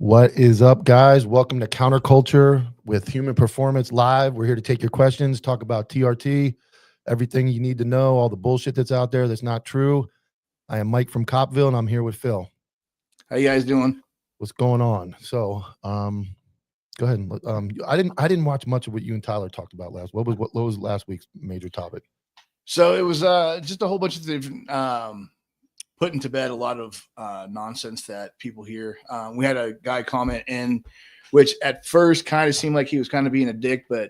What is up, guys? Welcome to Counterculture with Human Performance Live. We're here to take your questions, talk about TRT, everything you need to know, all the bullshit that's out there that's not true. I am Mike from Copville, and I'm here with Phil. How you guys doing? What's going on? So, go ahead. I didn't watch much of what you and Tyler talked about last. What was last week's major topic? So it was just a whole bunch of different putting to bed a lot of nonsense that people hear. We had a guy comment in, which at first kind of seemed like he was kind of being a dick, but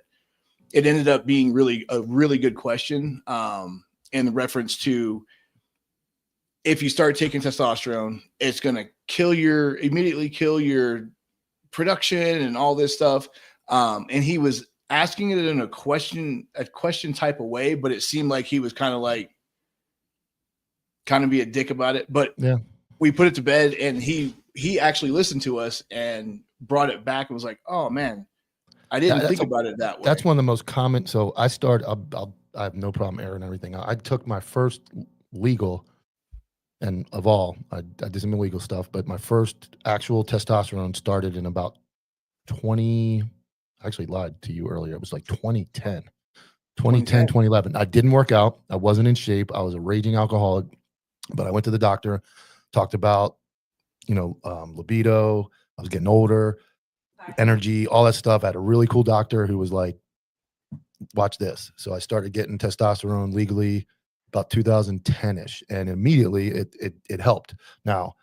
it ended up being a really good question in reference to if you start taking testosterone, it's going to immediately kill your production and all this stuff. And he was asking it in a question type of way, but it seemed like he was kind of be a dick about it. But Yeah, we put it to bed, and he actually listened to us and brought it back and was like, "Oh man, I didn't think about it that way." that's one of the most common. So I have no problem airing everything. I took my first legal, and of all, I did some illegal stuff, but my first actual testosterone started in about 20. I actually lied to you earlier. It was like 2010, 2011. I didn't work out. I wasn't in shape. I was a raging alcoholic, but I went to the doctor, talked about, libido. I was getting older, energy, all that stuff. I had a really cool doctor who was like, watch this. So I started getting testosterone legally about 2010-ish, and immediately it helped. Now,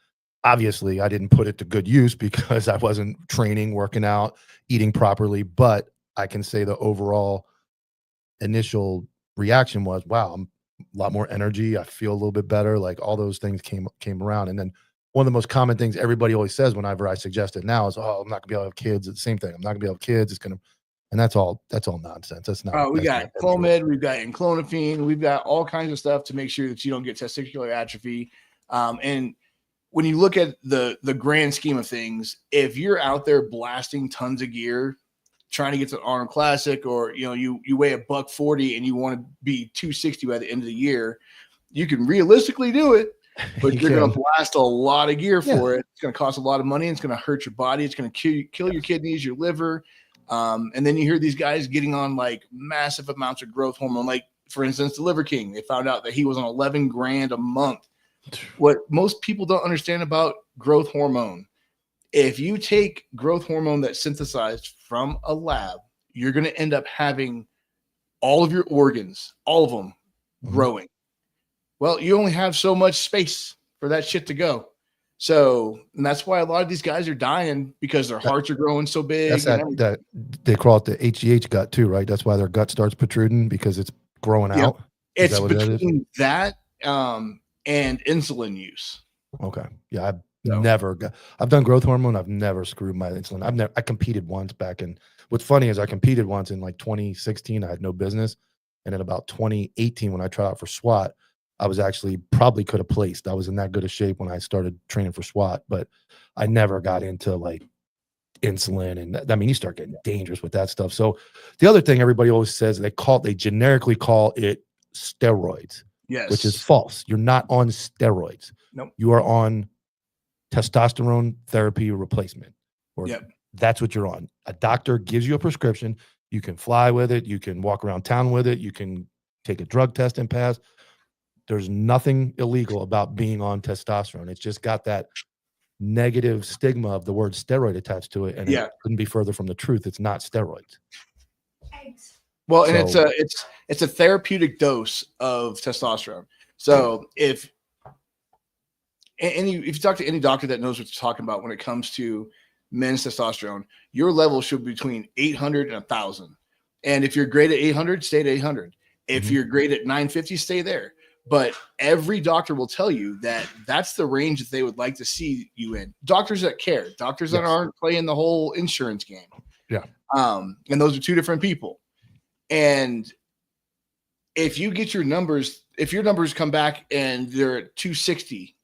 obviously, I didn't put it to good use because I wasn't training, working out, eating properly, but I can say the overall initial reaction was, wow, I'm a lot more energy. I feel a little bit better. Like all those things came around. And then one of the most common things everybody always says whenever I suggest it now is, oh, I'm not gonna be able to have kids. It's the same thing. I'm not gonna be able to have kids. It's gonna, and that's all nonsense. That's not. We got Clomid, we've got Clonopine, we've got all kinds of stuff to make sure that you don't get testicular atrophy. And when you look at the grand scheme of things, if you're out there blasting tons of gear, trying to get to the Arnold Classic, or you weigh $140 and you want to be 260 by the end of the year, you can realistically do it, but you're going to blast a lot of gear for it. It's going to cost a lot of money. It's going to hurt your body. It's going to kill your kidneys, your liver. And then you hear these guys getting on like massive amounts of growth hormone. Like, for instance, the Liver King, they found out that he was on 11 grand a month. What most people don't understand about growth hormone, if you take growth hormone that's synthesized from a lab, you're going to end up having all of your organs, all of them growing. Well, you only have so much space for that shit to go. So, and that's why a lot of these guys are dying, because their hearts are growing so big. That's that they call it the HGH gut too, right? That's why their gut starts protruding, because it's growing out. It's between that and insulin use. Okay. Yeah, I've done growth hormone. I've never screwed my insulin. I competed once back in, what's funny is I competed once in like 2016. I had no business. And in about 2018, when I tried out for SWAT, I was actually probably could have placed. I was in that good of shape when I started training for SWAT, but I never got into like insulin. And I mean, you start getting dangerous with that stuff. So the other thing everybody always says, they generically call it steroids. Yes. Which is false. You're not on steroids. Nope. You are on testosterone therapy replacement. That's what you're on. A doctor gives you a prescription. You can fly with it. You can walk around town with it. You can take a drug test and pass. There's nothing illegal about being on testosterone. It's just got that negative stigma of the word steroid attached to it, and it couldn't be further from the truth. It's not steroids. Well, and it's a therapeutic dose of testosterone. So if you talk to any doctor that knows what you're talking about when it comes to men's testosterone, your level should be between 800 and 1,000. And if you're great at 800, stay at 800. If you're great at 950, stay there. But every doctor will tell you that that's the range that they would like to see you in. Doctors that care, doctors that aren't playing the whole insurance game. Yeah. And those are two different people. And if you get your numbers come back and they're at 260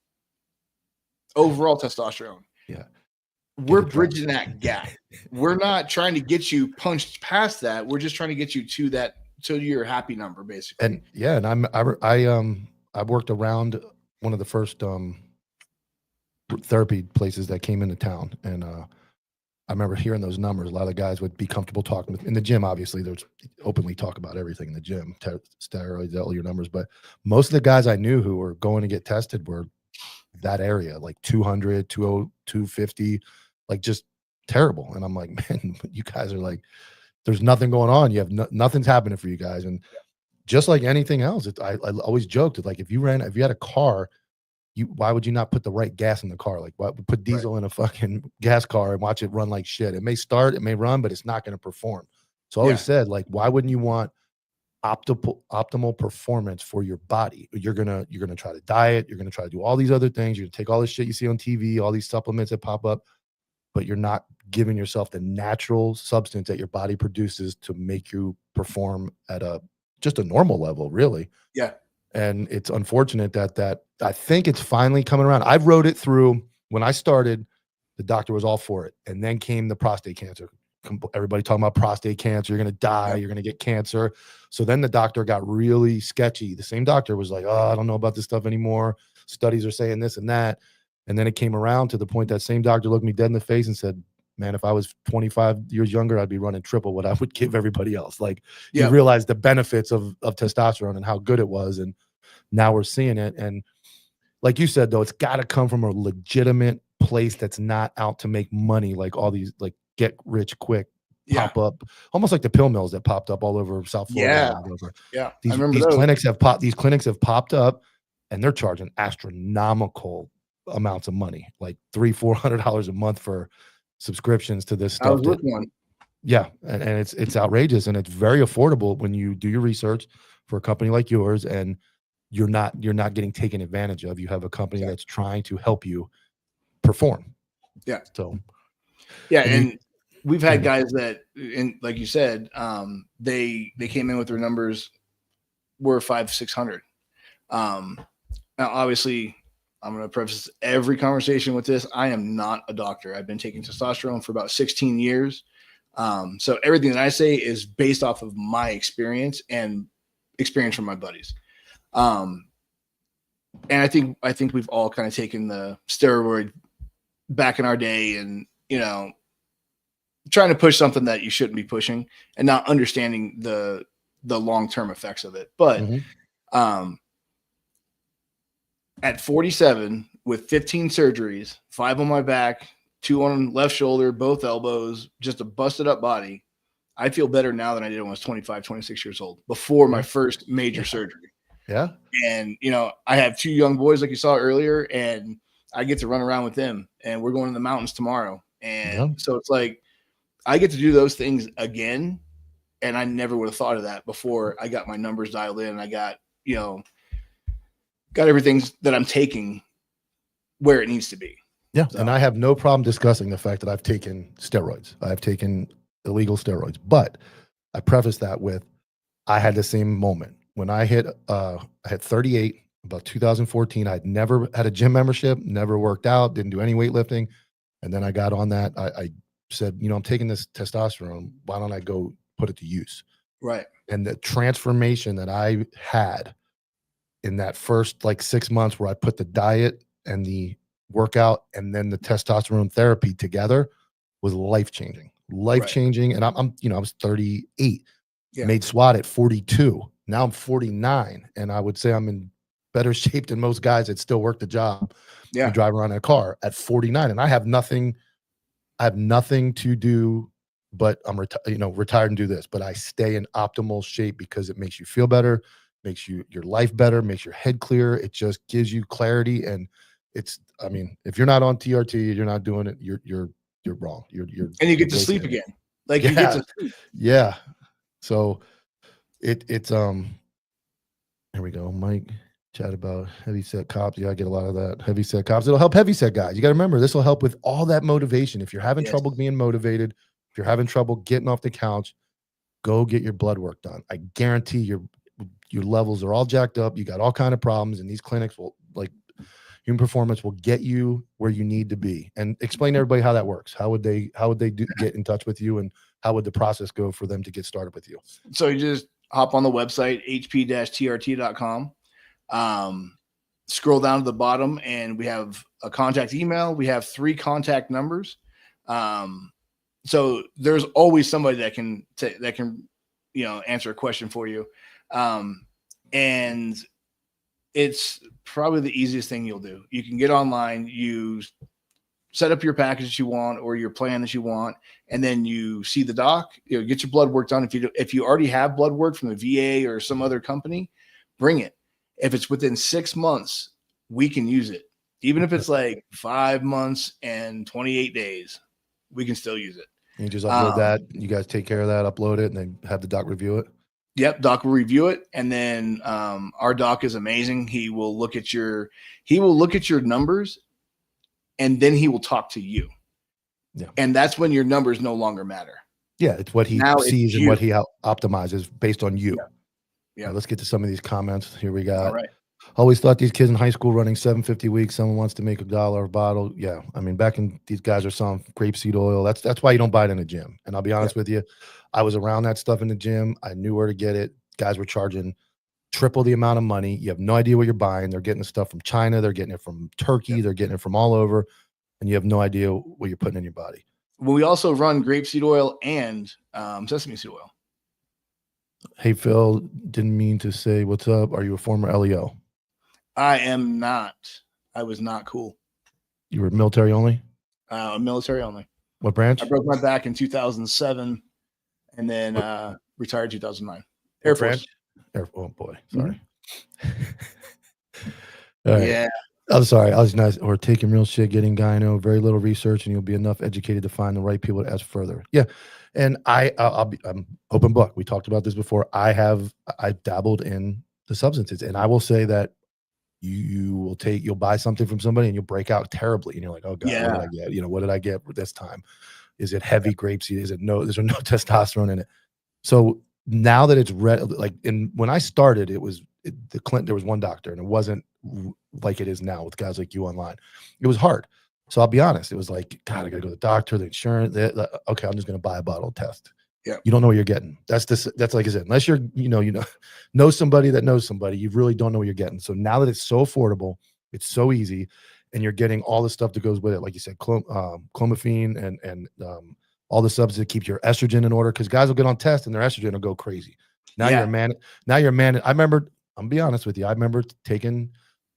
overall testosterone, we're bridging that gap. We're not trying to get you punched past that. We're just trying to get you to your happy number, basically. And I worked around one of the first therapy places that came into town, and I remember hearing those numbers. A lot of the guys would be comfortable talking with in the gym. Obviously, there's openly talk about everything in the gym, steroids, all your numbers. But most of the guys I knew who were going to get tested were that area, like 200, 20, 250, like just terrible. And I'm like, man, you guys are like, there's nothing going on. You have nothing's happening for you guys. And just like anything else, I always joked, like if you had a car, why would you not put the right gas in the car? Like, why put diesel in a fucking gas car and watch it run like shit? It may start, it may run, but it's not going to perform. So I always said, like, why wouldn't you want optimal performance for your body? You're gonna try to diet, you're gonna try to do all these other things, you're gonna take all this shit you see on TV, all these supplements that pop up, but you're not giving yourself the natural substance that your body produces to make you perform at just a normal level, really. Yeah. And it's unfortunate that I think it's finally coming around. I wrote it through when I started. The doctor was all for it, and then came the prostate cancer. Everybody talking about prostate cancer. You're going to die. You're going to get cancer. So then the doctor got really sketchy. The same doctor was like, "Oh, I don't know about this stuff anymore. Studies are saying this and that." And then it came around to the point that same doctor looked me dead in the face and said, "Man, if I was 25 years younger, I'd be running triple what I would give everybody else." Like, you realize the benefits of testosterone and how good it was. And now we're seeing it. And like you said, though, it's got to come from a legitimate place that's not out to make money, like all these like get rich quick pop up, almost like the pill mills that popped up all over South Florida. These clinics have popped up, and they're charging astronomical amounts of money, like $300-400 a month for subscriptions to this stuff. I was with one. Yeah, and it's outrageous, and it's very affordable when you do your research for a company like yours, and you're not getting taken advantage of. You have a company that's trying to help you perform. Yeah. So and we've had guys that, and like you said, they came in with their numbers were 500-600. Now obviously I'm going to preface every conversation with this. I am not a doctor. I've been taking testosterone for about 16 years. So everything that I say is based off of my experience and experience from my buddies. And I think we've all kind of taken the steroid back in our day, and trying to push something that you shouldn't be pushing, and not understanding the long-term effects of it. But at 47, with 15 surgeries, 5 on my back, 2 on left shoulder, both elbows, just a busted up body, I feel better now than I did when I was 25, 26 years old, before my first major surgery. Yeah. And, I have 2 young boys, like you saw earlier, and I get to run around with them, and we're going to the mountains tomorrow. And so it's like, I get to do those things again. And I never would have thought of that before I got my numbers dialed in, and I got, got everything that I'm taking where it needs to be. Yeah. So. And I have no problem discussing the fact that I've taken steroids. I've taken illegal steroids, but I preface that with, I had the same moment when I had 38, about 2014. I'd never had a gym membership, never worked out, didn't do any weightlifting. And then I got on that. I said, I'm taking this testosterone. Why don't I go put it to use? Right. And the transformation that I had in that first like 6 months, where I put the diet and the workout and then the testosterone therapy together, was life-changing. And I'm I was 38, made SWAT at 42. Now I'm 49. And I would say I'm in better shape than most guys that still work the job. You drive around in a car at 49, and I have nothing to do, but I'm retired and do this, but I stay in optimal shape because it makes you feel better, makes your life better, makes your head clear. It just gives you clarity. And if you're not on TRT, you're not doing it, you're wrong. And you get to sleep again. Like you get to sleep. Yeah. So it's here we go. Mike chat about heavy set cops. Yeah, I get a lot of that. Heavy set cops. It'll help heavy set guys. You got to remember, this will help with all that motivation. If you're having trouble being motivated, if you're having trouble getting off the couch, go get your blood work done. I guarantee your levels are all jacked up. You got all kind of problems, and these clinics will, like Humane Performance, will get you where you need to be. And explain to everybody how that works. How would they get in touch with you, and how would the process go for them to get started with you? So you just hop on the website, hp-trt.com. scroll down to the bottom, and we have a contact email. We have 3 contact numbers. So there's always somebody that can answer a question for you. And it's probably the easiest thing you'll do. You can get online, you set up your package that you want or your plan that you want, and then you see the doc, get your blood work done. If you already have blood work from the VA or some other company, bring it. If it's within 6 months, we can use it. Even if it's like 5 months and 28 days, we can still use it. You just upload that. You guys take care of that, upload it, and then have the doc review it. Yep, doc will review it, and then our doc is amazing. He will look at your numbers, and then he will talk to you. Yeah, and that's when your numbers no longer matter. Yeah, it's what he sees and what he optimizes based on you. Yeah. Let's get to some of these comments. Here we got. All right. Always thought these kids in high school running 750 weeks. Someone wants to make $1 a bottle. Yeah, I mean, back in these guys are selling grapeseed oil. That's why you don't buy it in a gym. And I'll be honest with you, I was around that stuff in the gym. I knew where to get it. Guys were charging triple the amount of money. You have no idea what you're buying. They're getting the stuff from China. They're getting it from Turkey. They're getting it from all over, and you have no idea what you're putting in your body. Well, we also run grapeseed oil and sesame seed oil. Hey, Phil, didn't mean to say what's up. Are you a former LEO? I am not. I was not cool. You were military only? Military only. What branch? I broke my back in 2007 and then retired 2009. Air Force. Oh, boy. Sorry. All right. Yeah. I'm sorry. I was nice. Or taking real shit, getting gyno, very little research, and you'll be enough educated to find the right people to ask further. Yeah. And I'm open book. We talked about this before. I dabbled in the substances, and I will say that you'll buy something from somebody and you'll break out terribly, and you're like, oh God, what did I get? What did I get this time? Is it heavy grapeseed? Is it there's no testosterone in it? So now that it's when I started, there was one doctor, and it wasn't like it is now with guys like you online. It was hard. So I'll be honest. It was like, God, I got to go to the doctor, the insurance. Okay, I'm just going to buy a bottle of test. Yeah. You don't know what you're getting. That's like I said, unless you're, know somebody that knows somebody, you really don't know what you're getting. So now that it's so affordable, it's so easy, and you're getting all the stuff that goes with it. Like you said, clomiphene and all the substances that keep your estrogen in order. Cause guys will get on test and their estrogen will go crazy. Now you're a man. Now you're a man. I'm gonna be honest with you. I remember taking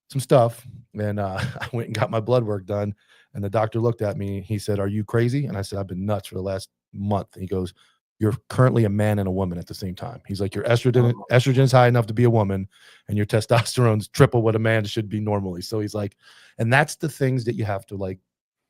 some stuff, and I went and got my blood work done. And the doctor looked at me. He said, "Are you crazy?" And I said, "I've been nuts for the last month." And he goes, "You're currently a man and a woman at the same time." He's like, "Your estrogen's high enough to be a woman, and your testosterone's triple what a man should be normally." So he's like, and that's the things that you have to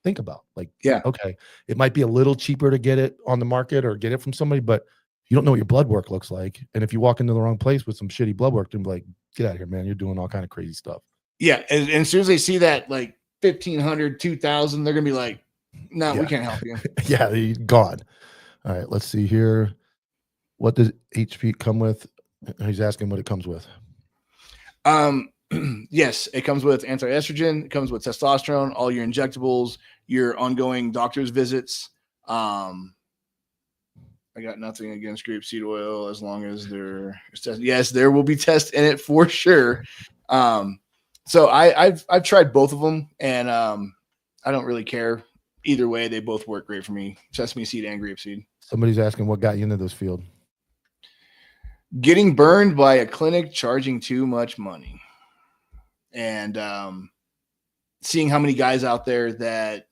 think about. Okay, it might be a little cheaper to get it on the market or get it from somebody, but you don't know what your blood work looks like. And if you walk into the wrong place with some shitty blood work, then be like, get out of here, man. You're doing all kind of crazy stuff. Yeah. And as soon as they see that 1,500, 2,000, they're going to be like, no, we can't help you. Yeah. You're gone. All right. Let's see here. What does HP come with? He's asking what it comes with. Yes, it comes with anti-estrogen. It comes with testosterone, all your injectables, your ongoing doctor's visits. I got nothing against grapeseed oil as long as there's test. Yes, there will be test in it for sure. So I've tried both of them, and I don't really care either way. They both work great for me, sesame seed and grapeseed. Somebody's asking what got you into this field. Getting burned by a clinic charging too much money, and seeing how many guys out there that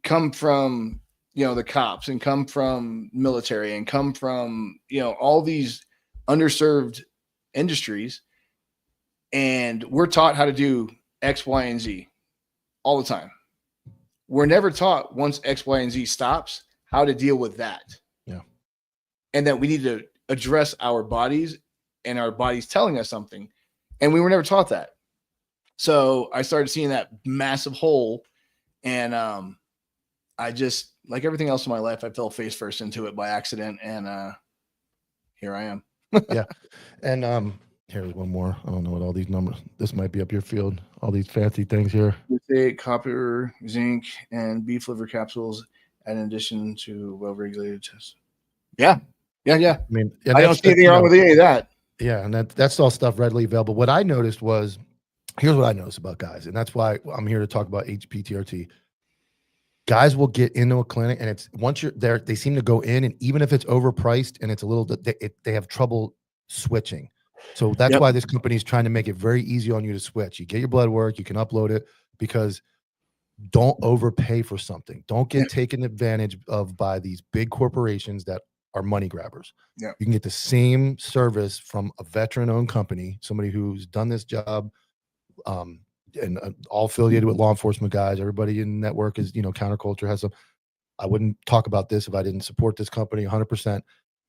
come from the cops and come from military and come from all these underserved industries, and we're taught how to do X, Y, and Z all the time. We're never taught once X, Y, and Z stops how to deal with that. Yeah. And that we need to address our bodies and our bodies telling us something. And we were never taught that. So I started seeing that massive hole, and I just, like everything else in my life, I fell face first into it by accident, and here I am. Yeah. And here's one more. I don't know what all these numbers. This might be up your field. All these fancy things here. Copper, zinc, and beef liver capsules, in addition to well-regulated tests. Yeah. I mean, I don't see anything wrong with any of that. Yeah, and that's all stuff readily available. What I noticed was, here's what I noticed about guys, and that's why I'm here to talk about HPTRT. Guys will get into a clinic, and it's once you're there, they seem to go in, and even if it's overpriced and it's a little, they have trouble switching. So that's Yep. why this company is trying to make it very easy on you to switch. You get your blood work, you can upload it, because don't overpay for something. Don't get taken advantage of by these big corporations that are money grabbers. Yeah. You can get the same service from a veteran-owned company, somebody who's done this job, and all affiliated with law enforcement guys. Everybody in the network is, Counterculture has some. I wouldn't talk about this if I didn't support this company 100%.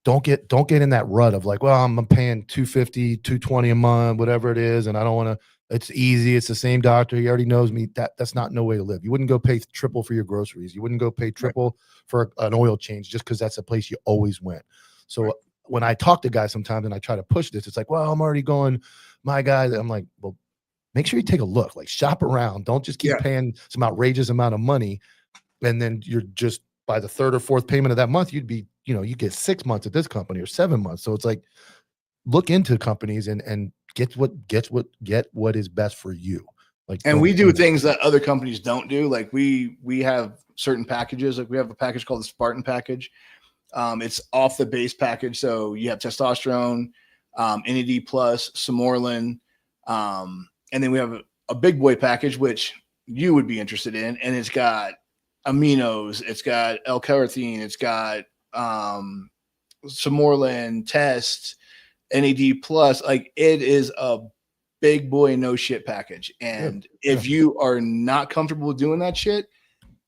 Don't get in that rut of like, well, I'm paying $250, $220 a month, whatever it is, and I don't want to. It's easy. It's the same doctor. He already knows me. That's not no way to live. You wouldn't go pay triple for your groceries. You wouldn't go pay triple for an oil change just because that's a place you always went. So when I talk to guys sometimes and I try to push this, it's like, well, I'm already going, my guy. I'm like, well, make sure you take a look, like shop around. Don't just keep paying some outrageous amount of money. And then you're just by the third or fourth payment of that month, you'd be, you get 6 months at this company or 7 months. So it's like, look into companies and get what is best for you. Like, and we do things that other companies don't do. Like we have certain packages. Like we have a package called the Spartan package. It's off the base package. So you have testosterone, NAD plus, Samorlin, and then we have a big boy package, which you would be interested in. And it's got aminos, it's got L-carnitine, it's got Samorlin, test, NAD plus. Like it is a big boy no shit package. And if you are not comfortable doing that shit,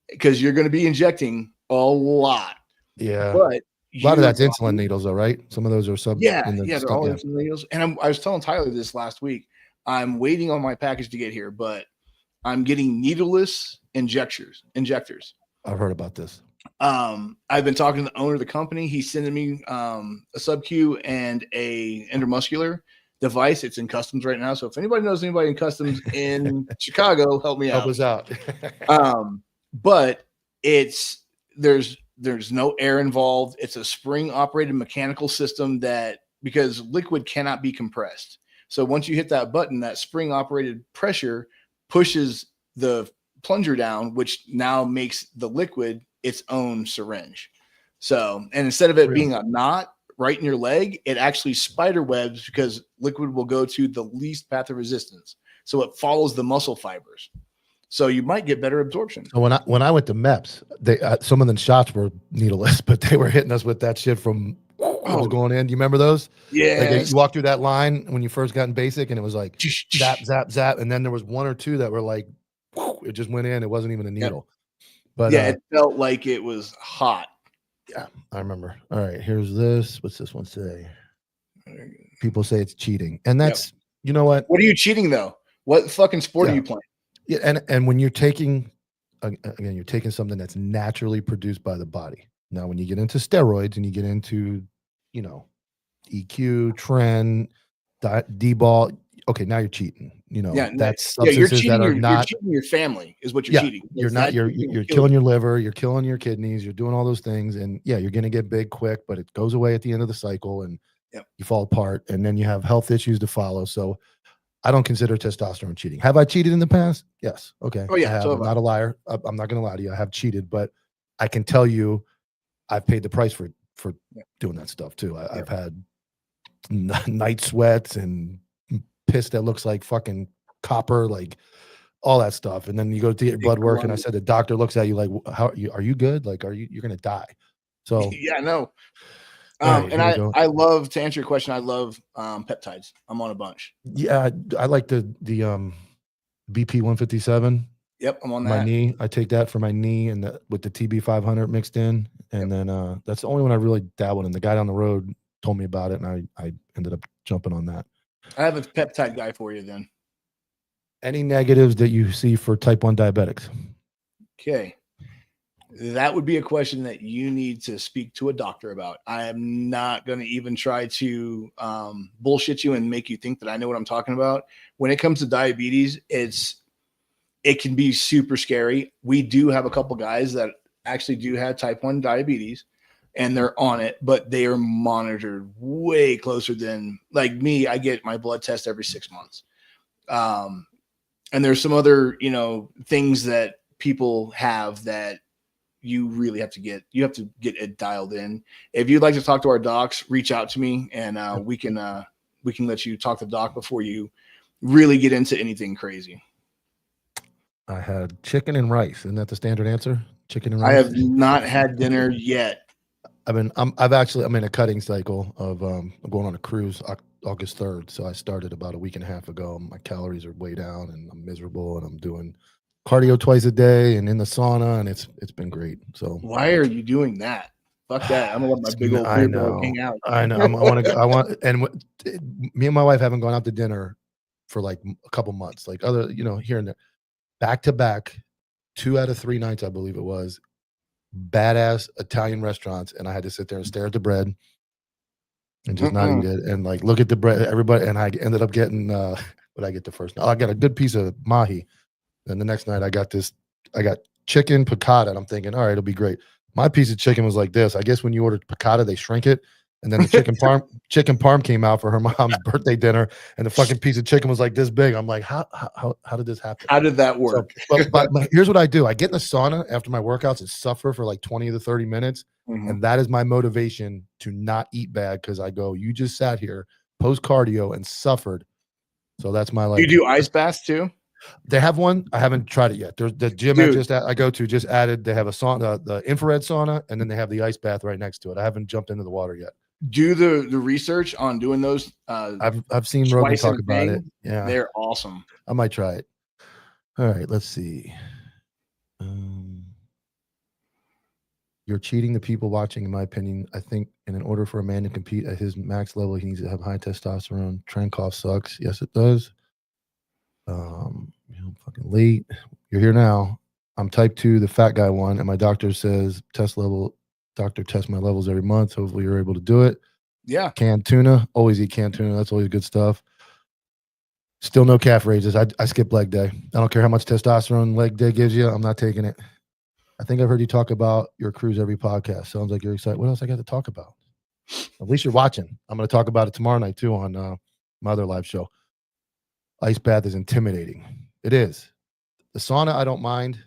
because you're going to be injecting a lot. Yeah. But a lot of that's insulin needles, though, right? Some of those are they're all insulin needles. And I was telling Tyler this last week. I'm waiting on my package to get here, but I'm getting needleless injectors. I've heard about this. I've been talking to the owner of the company. He's sending me a sub-Q and a intramuscular device. It's in customs right now. So if anybody knows anybody in customs in Chicago, help me out. Help us out. But there's no air involved. It's a spring operated mechanical system because liquid cannot be compressed. So once you hit that button, that spring operated pressure pushes the plunger down, which now makes the liquid its own syringe. So, and instead of it being a knot right in your leg, it actually spider webs because liquid will go to the least path of resistance. So it follows the muscle fibers. So you might get better absorption. So when I went to MEPS, some of the shots were needleless, but they were hitting us with that shit from was going in. Do you remember those? Yeah. Like you walked through that line when you first got in basic, and it was like zap, zap, zap, and then there was one or two that were like it just went in. It wasn't even a needle. But it felt like it was hot. Yeah, I remember. All right, here's this. What's this one say? People say it's cheating, and that's you know what? What are you cheating though? What fucking sport are you playing? Yeah, and when you're taking again, you're taking something that's naturally produced by the body. Now, when you get into steroids and you get into, EQ, trend, D-ball, okay, now you're cheating. That's substances that are not. You're cheating your family is what you're cheating. You're not. You're killing your liver. You're killing your kidneys. You're doing all those things, and you're going to get big quick, but it goes away at the end of the cycle, and you fall apart, and then you have health issues to follow. So, I don't consider testosterone cheating. Have I cheated in the past? Yes. Okay. Oh yeah. I'm not a liar. I'm not going to lie to you. I have cheated, but I can tell you, I've paid the price for doing that stuff too. I've had night sweats and piss that looks like fucking copper, like all that stuff. And then you go to get your blood work, and I said the doctor looks at you like, "How are you good? Like, you're going to die?" So no. And I love, to answer your question, I love peptides. I'm on a bunch. Yeah, I like the BP 157. Yep, I'm on that. My knee, I take that for my knee, and with the TB 500 mixed in, and then that's the only one I really dabbled in. The guy down the road told me about it, and I ended up jumping on that. I have a peptide guy for you then. Any negatives that you see for type 1 diabetics? Okay. That would be a question that you need to speak to a doctor about. I am not going to even try to bullshit you and make you think that I know what I'm talking about. When it comes to diabetes, it can be super scary. We do have a couple guys that actually do have type 1 diabetes, and they're on it, but they are monitored way closer than like me. I get my blood test every 6 months. And there's some other, things that people have that you really have to get it dialed in. If you'd like to talk to our docs, reach out to me and we can let you talk to the doc before you really get into anything crazy. I had chicken and rice. Isn't that the standard answer? Chicken and rice. I have not had dinner yet. I'm in a cutting cycle of I'm going on a cruise August 3rd. So I started about a week and a half ago. My calories are way down and I'm miserable and I'm doing cardio twice a day and in the sauna and it's been great. So why are you doing that? Fuck that. I'm gonna let my big old beard hang out. I know. Me and my wife haven't gone out to dinner for like a couple months, like other, here and there, back to back, 2 out of 3 nights, I believe it was, badass Italian restaurants. And I had to sit there and stare at the bread and just not eat it. And like, look at the bread, everybody. And I ended up getting, what I get the first night? I got a good piece of mahi. And the next night I got chicken piccata. And I'm thinking, all right, it'll be great. My piece of chicken was like this. I guess when you ordered piccata, they shrink it. And then the chicken parm came out for her mom's birthday dinner. And the fucking piece of chicken was like this big. I'm like, how did this happen? How did that work? So, but here's what I do. I get in the sauna after my workouts and suffer for like 20 to 30 minutes. Mm-hmm. And that is my motivation to not eat bad. Cause I go, you just sat here post cardio and suffered. So that's my life. You do ice baths too? They have one. I haven't tried it yet. There's the gym I go to just added. They have a sauna, the infrared sauna, and then they have the ice bath right next to it. I haven't jumped into the water yet. Do the research on doing those. I've seen Rogan talk about it. Yeah, they're awesome. I might try it. All right, let's see. You're cheating the people watching, in my opinion. I think in order for a man to compete at his max level, he needs to have high testosterone. Trenkov sucks. Yes, it does. Fucking late. You're here now. I'm type 2, the fat guy one, and my doctor says test my levels every month. Hopefully you're able to do it. Yeah. Canned tuna. Always eat canned tuna. That's always good stuff. Still no calf raises. I skip leg day. I don't care how much testosterone leg day gives you. I'm not taking it. I think I've heard you talk about your cruise every podcast. Sounds like you're excited. What else I got to talk about? At least you're watching. I'm going to talk about it tomorrow night too on my other live show. Ice bath is intimidating. It is. The sauna, I don't mind.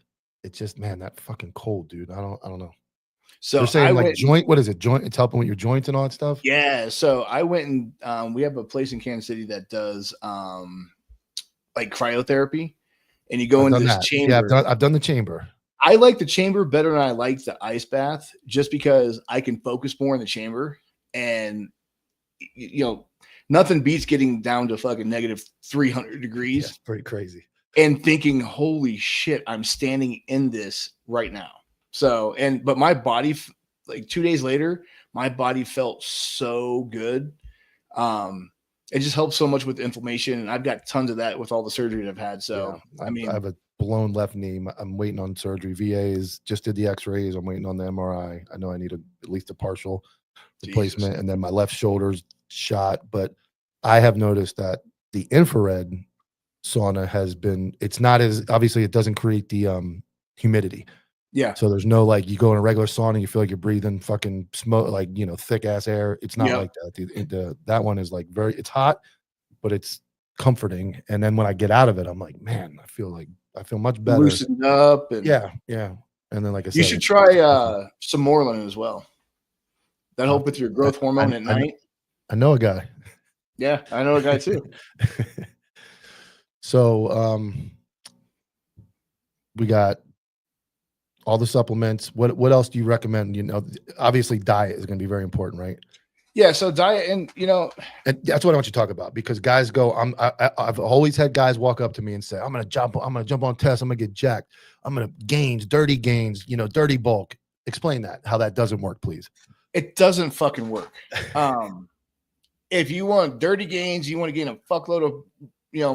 It's just, man, that fucking cold, dude. I don't know. So you're saying joint, what is it? Joint, it's helping with your joints and all that stuff? Yeah. So I went and we have a place in Kansas City that does like cryotherapy, and you go into this chamber. Yeah, I've done the chamber. I like the chamber better than I like the ice bath, just because I can focus more in the chamber, and nothing beats getting down to fucking negative 300 degrees. That's pretty crazy. And thinking, holy shit, I'm standing in this right now. So, but my body, like 2 days later, my body felt so good. It just helps so much with inflammation. And I've got tons of that with all the surgery that I've had. So, yeah, I have a blown left knee. I'm waiting on surgery. VAs just did the x-rays. I'm waiting on the MRI. I know I need at least a partial replacement. And then my left shoulder's shot. But I have noticed that the infrared sauna it's not as, obviously it doesn't create the humidity. Yeah. So there's no, like, you go in a regular sauna, you feel like you're breathing fucking smoke, like, thick ass air. It's not like that. That one is like it's hot, but it's comforting. And then when I get out of it, I'm like, man, I feel much better. Loosened up. And yeah. And then, like I said, you should try some Moreland as well. That help with your growth hormone at night. I know a guy. Yeah, I know a guy too. So we got all the supplements. What else do you recommend? Obviously diet is going to be very important, right? Yeah. So diet, and that's what I want you to talk about, because guys go, I've always had guys walk up to me and say, I'm going to jump on tests. I'm going to get jacked. I'm going to dirty gains, dirty bulk. Explain that, how that doesn't work, please. It doesn't fucking work. If you want dirty gains, you want to gain a fuckload of,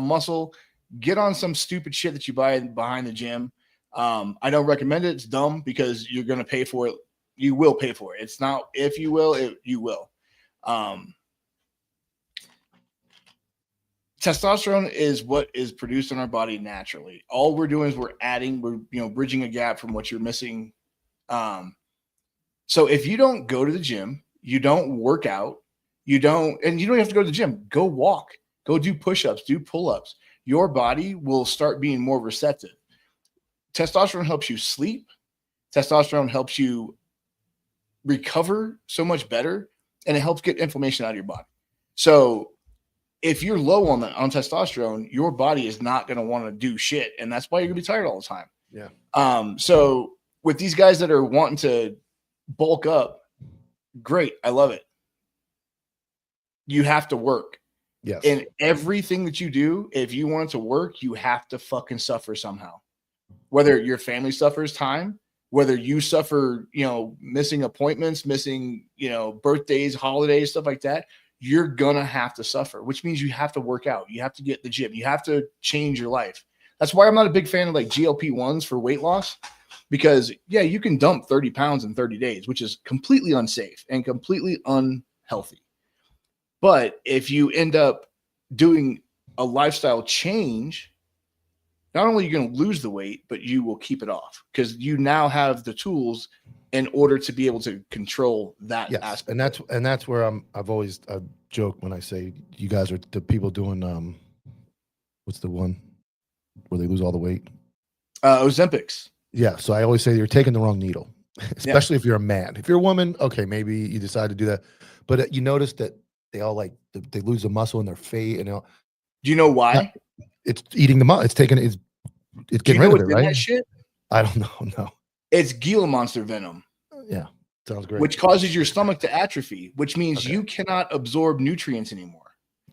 muscle, get on some stupid shit that you buy behind the gym. I don't recommend it. It's dumb, because you're going to pay for it. You will pay for it. It's not if you will, you will. Testosterone is what is produced in our body naturally. All we're doing is we're bridging a gap from what you're missing. So if you don't go to the gym, you don't work out, you don't have to go to the gym. Go walk, go do push-ups, do pull-ups. Your body will start being more receptive. Testosterone helps you sleep. Testosterone helps you recover so much better, and it helps get inflammation out of your body. So if you're low on testosterone, your body is not going to want to do shit, and that's why you're going to be tired all the time. Yeah. So with these guys that are wanting to bulk up, great, I love it. You have to work. Yes. And everything that you do, if you want it to work, you have to fucking suffer somehow. Whether your family suffers time, whether you suffer, missing appointments, missing, birthdays, holidays, stuff like that, you're gonna have to suffer, which means you have to work out. You have to get in the gym. You have to change your life. That's why I'm not a big fan of like GLP-1s for weight loss, because you can dump 30 pounds in 30 days, which is completely unsafe and completely unhealthy. But if you end up doing a lifestyle change, not only are you going to lose the weight, but you will keep it off, because you now have the tools in order to be able to control that aspect. And that's where I've always joke when I say you guys are the people doing what's the one where they lose all the weight? Ozempics. Yeah. So I always say you're taking the wrong needle, especially if you're a man. If you're a woman, okay, maybe you decide to do that. But you notice that they all they lose the muscle in their face, and do you know why? It's eating the muscle. It's getting rid of it, right? That shit? I don't know. No. It's Gila monster venom. Yeah. Sounds great. Which causes your stomach to atrophy, which means you cannot absorb nutrients anymore.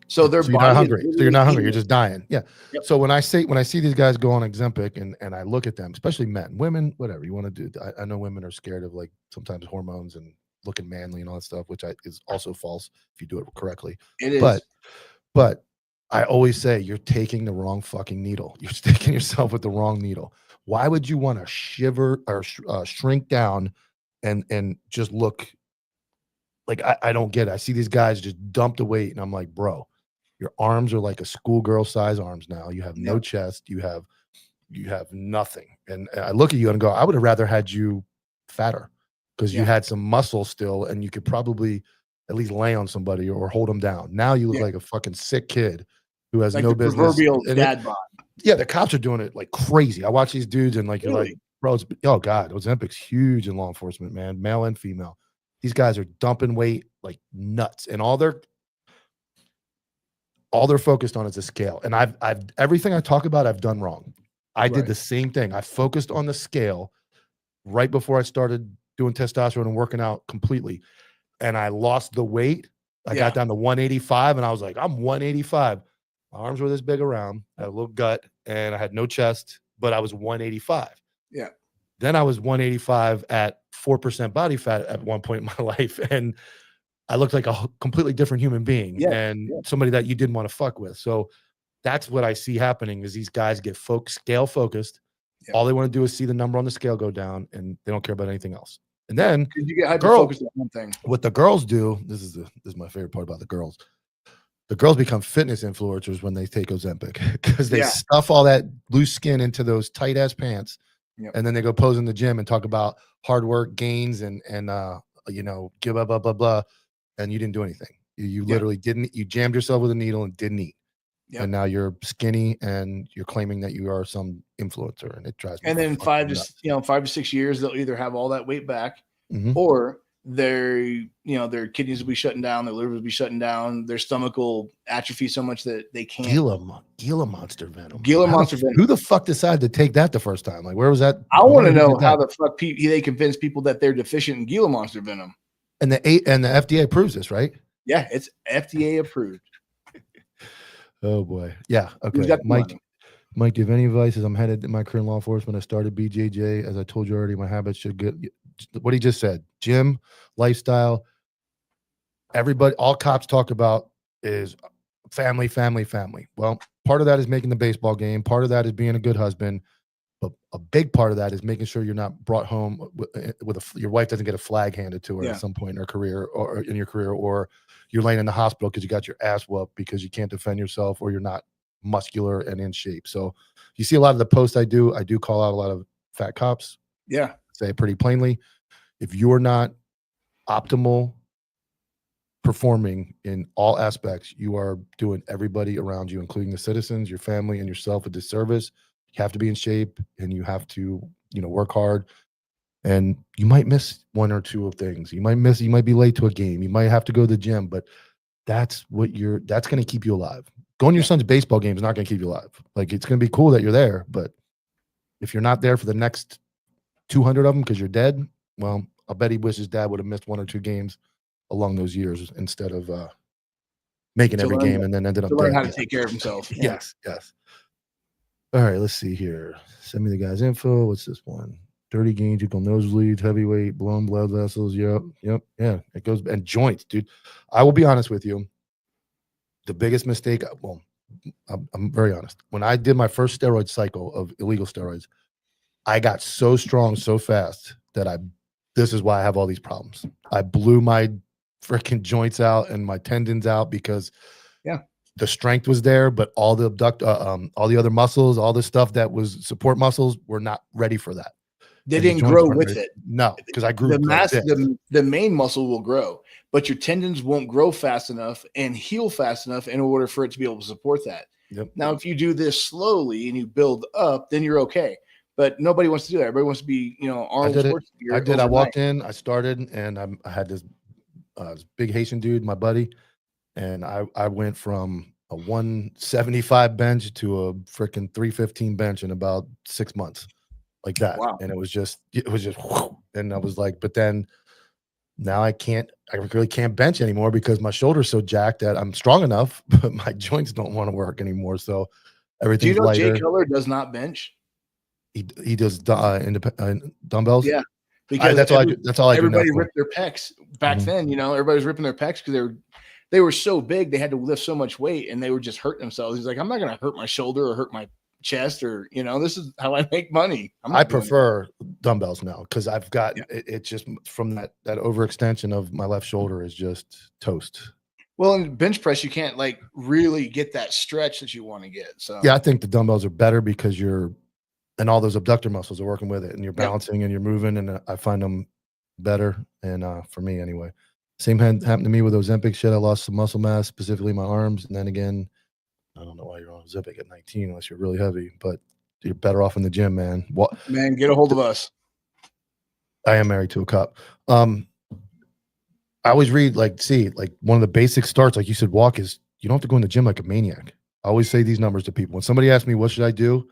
So you're not hungry. So you're not hungry. You're just dying. Yeah. Yep. So when I see these guys go on Ozempic and I look at them, especially men, women, whatever you want to do. I know women are scared of like sometimes hormones and looking manly and all that stuff, which is also false if you do it correctly. It is. But I always say you're taking the wrong fucking needle. You're sticking yourself with the wrong needle. Why would you want to shiver or shrink down and just look like I don't get it. I see these guys just dump the weight, and I'm like, bro, your arms are like a schoolgirl size arms now. You have no chest. You have nothing. And I look at you and go, I would have rather had you fatter, because you had some muscle still, and you could probably at least lay on somebody or hold them down. Now you look like a fucking sick kid who has no business. Proverbial dad bod. Yeah, the cops are doing it like crazy. I watch these dudes and you're like, bro, oh God, Ozempic's huge in law enforcement, man, male and female. These guys are dumping weight like nuts, and all they're focused on is a scale. And I've everything I talk about, I've done wrong. I did the same thing. I focused on the scale right before I started doing testosterone and working out completely, and I lost the weight. I got down to 185, and I was like, I'm 185. My arms were this big around. I had a little gut, and I had no chest, but I was 185. Yeah. Then I was 185 at 4% body fat at one point in my life, and I looked like a completely different human being and somebody that you didn't want to fuck with. So that's what I see happening is these guys get scale focused. All they want to do is see the number on the scale go down, and they don't care about anything else. And then you get hyper-focused on one thing. What the girls do, this is my favorite part about the girls. The girls become fitness influencers when they take Ozempic, because they stuff all that loose skin into those tight ass pants, and then they go pose in the gym and talk about hard work, gains, and give blah blah blah blah, and you didn't do anything. You literally didn't. You jammed yourself with a needle and didn't eat, and now you're skinny and you're claiming that you are some influencer, and it drives me. And then 5 to 6 years, they'll either have all that weight back, or their kidneys will be shutting down, their liver will be shutting down, their stomach will atrophy so much that they can't. Gila monster venom. Who the fuck decided to take that the first time? Like, where was that? I want to know how the fuck they convince people that they're deficient in Gila monster venom. And the FDA approves this, right? Yeah, it's FDA approved. Oh boy. Yeah. Okay. Mike, do you have any advice? As I'm headed in my career in law enforcement, I started BJJ. As I told you already, my habits should get what he just said: gym, lifestyle. Everybody, all cops talk about is family, family, family. Well, part of that is making the baseball game. Part of that is being a good husband. But a big part of that is making sure you're not brought home with your wife doesn't get a flag handed to her at some point in her career or in your career, or you're laying in the hospital because you got your ass whooped because you can't defend yourself, or you're not muscular and in shape. So you see a lot of the posts I do call out a lot of fat cops. Yeah. Say it pretty plainly. If you're not optimal performing in all aspects, you are doing everybody around you, including the citizens, your family, and yourself a disservice. You have to be in shape, and you have to, work hard. And you might miss one or two of things. You might be late to a game. You might have to go to the gym, but that's going to keep you alive. Going to your son's baseball game is not going to keep you alive. Like, it's going to be cool that you're there, but if you're not there for the next 200 of them because you're dead, well, I'll bet he wishes dad would have missed one or two games along those years instead of making every game and then ended up to learn dead. how to take care of himself. Yeah. Yes. All right, let's see here. Send me the guy's info. What's this one? 30 games, you go nosebleeds, heavyweight, blown blood vessels. Yep. Yeah, it goes. And joints, dude. I will be honest with you. The biggest mistake, well, I'm very honest. When I did my first steroid cycle of illegal steroids, I got so strong so fast that this is why I have all these problems. I blew my freaking joints out and my tendons out because the strength was there, but all the all the other muscles, all the stuff that was support muscles were not ready for that. They didn't grow with it. No, because I grew the main muscle will grow, but your tendons won't grow fast enough and heal fast enough in order for it to be able to support that. Yep. Now, if you do this slowly and you build up, then you're okay. But nobody wants to do that. Everybody wants to be, Arnold Schwarzenegger. I did. I walked in, I started, and I had this big Haitian dude, my buddy, and I went from a 175 bench to a freaking 315 bench in about 6 months. Like that. Wow. And it was just and I was like, but then now I really can't bench anymore because my shoulder's so jacked that I'm strong enough, but my joints don't want to work anymore. So everything's lighter. Do you know Jay Cutler does not bench? He does dumbbells. Yeah. Because that's all I do. Everybody ripped their pecs back then, everybody was ripping their pecs because they were so big, they had to lift so much weight and they were just hurting themselves. He's like, I'm not going to hurt my shoulder or hurt my chest or this is how I make money. I prefer dumbbells now because I've got it just from that overextension of my left shoulder is just toast. Well, in bench press you can't like really get that stretch that you want to get. So yeah, I think the dumbbells are better because and all those abductor muscles are working with it and you're balancing and you're moving, and I find them better. And for me anyway, same happened to me with Ozempic shit. I lost some muscle mass, specifically my arms, and then again, I don't know why you're on Ozempic at 19 unless you're really heavy, but you're better off in the gym, man. Man, get a hold of us. I am married to a cop. I always read one of the basic starts, like you said, walk is you don't have to go in the gym like a maniac. I always say these numbers to people. When somebody asks me, what should I do?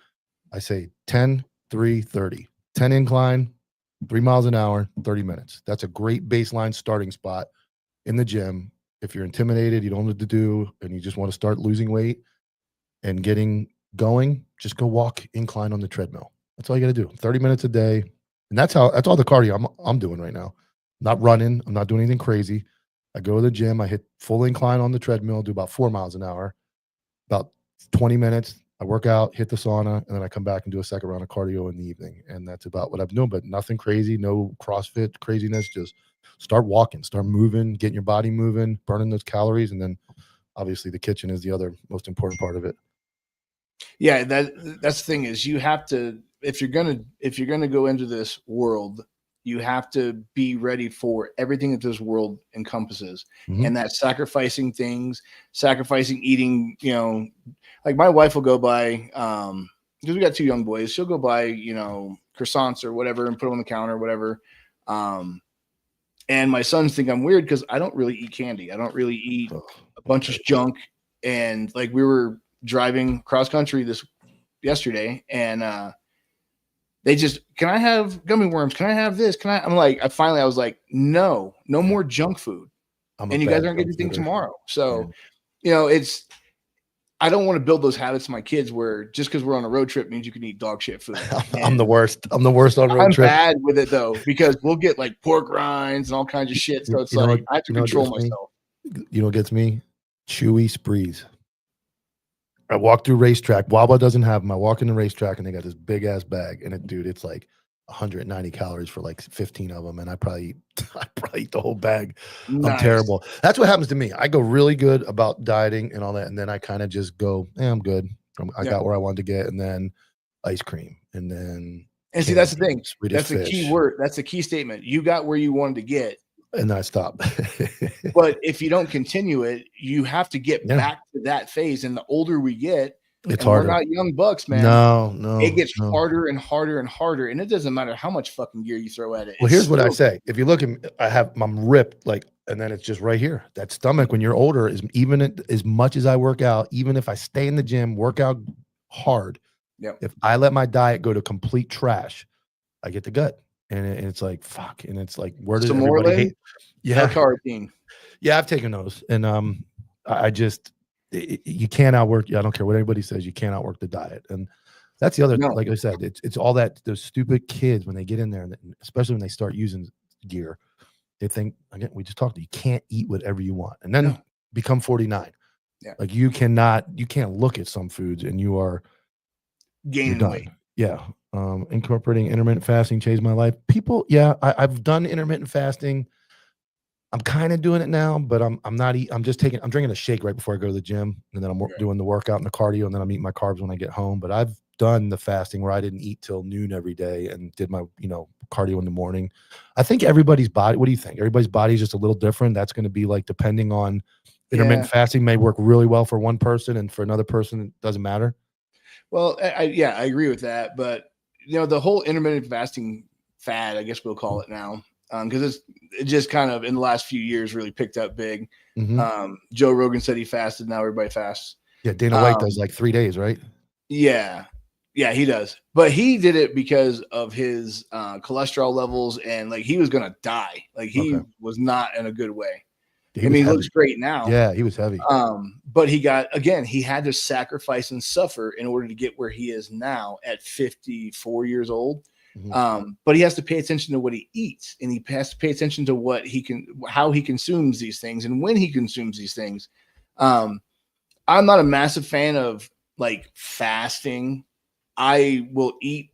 I say 10, 3, 30, 10 incline, 3 miles an hour, 30 minutes. That's a great baseline starting spot in the gym. If you're intimidated, you don't know what to do, and you just want to start losing weight and getting going, just go walk incline on the treadmill. That's all you got to do. 30 minutes a day. And that's all the cardio I'm doing right now. Not running. I'm not doing anything crazy. I go to the gym. I hit full incline on the treadmill, do about 4 miles an hour, about 20 minutes. I work out, hit the sauna, and then I come back and do a second round of cardio in the evening. And that's about what I'm doing, but nothing crazy, no CrossFit craziness. Just start walking, start moving, getting your body moving, burning those calories. And then obviously the kitchen is the other most important part of it. Yeah, that's the thing is you have to, if you're gonna go into this world, you have to be ready for everything that this world encompasses. Mm-hmm. And that's sacrificing things, sacrificing eating, like my wife will go buy, because we got 2 young boys, she'll go buy, croissants or whatever and put them on the counter or whatever. And my sons think I'm weird because I don't really eat candy. I don't really eat a bunch of junk. And like we were driving cross country yesterday and they just, can I have gummy worms? Can I have this? I was like, no more junk food. And you guys aren't getting anything tomorrow. So, I don't want to build those habits to my kids where just because we're on a road trip means you can eat dog shit food. I'm the worst. I'm the worst on road trip. I'm bad with it though, because we'll get like pork rinds and all kinds of shit. So it's I have to control myself. You know what gets me? Chewy sprees. I walk through racetrack. Wawa doesn't have them. I walk in the racetrack and they got this big ass bag. And it's like 190 calories for like 15 of them. And I probably eat the whole bag. Nice. I'm terrible. That's what happens to me. I go really good about dieting and all that. And then I kind of just go, I'm good. I got where I wanted to get. And then ice cream. And then. And see, that's the thing. That's the key word. That's the key statement. You got where you wanted to get. And then I stop. But if you don't continue it, you have to get Yeah. back to that phase. And the older we get, It's and we're harder. not young bucks, man. No. It gets harder and harder and harder. And it doesn't matter how much fucking gear you throw at it. Well, here's what I say. If you look at me, I'm ripped, like, and then it's just right here. That stomach, when you're older, is even as much as I work out, even if I stay in the gym, work out hard. Yep. If I let my diet go to complete trash, I get the gut. And it's like, fuck. And it's like, where does everybody hate? Yeah. L-carnitine. Yeah, I've taken those. And I just, you can't outwork. I don't care what anybody says. You can't outwork the diet. And that's the other, like I said, it's all that, those stupid kids, when they get in there, and especially when they start using gear, they think, again, we just talked, you can't eat whatever you want. And then become 49. Yeah. Like you can't look at some foods and you are gaining weight. Yeah. Incorporating intermittent fasting changed my life. People, I've done intermittent fasting. I'm kind of doing it now, but I'm drinking a shake right before I go to the gym, and then I'm doing the workout and the cardio, and then I'm eating my carbs when I get home. But I've done the fasting where I didn't eat till noon every day and did my, cardio in the morning. I think everybody's body, what do you think? Everybody's body is just a little different. That's going to be like, depending on intermittent fasting may work really well for one person, and for another person, it doesn't matter. Well, I agree with that. But, the whole intermittent fasting fad, I guess we'll call it now, because it just kind of in the last few years really picked up big. Mm-hmm. Joe Rogan said he fasted. Now everybody fasts. Yeah, Dana White does like 3 days, right? Yeah, he does. But he did it because of his cholesterol levels, and like he was gonna die. Like he was not in a good way. He looks great now. Yeah, he was heavy. But he had to sacrifice and suffer in order to get where he is now at 54 years old. Mm-hmm. But he has to pay attention to what he eats, and he has to pay attention to how he consumes these things and when he consumes these things. I'm not a massive fan of like fasting. I will eat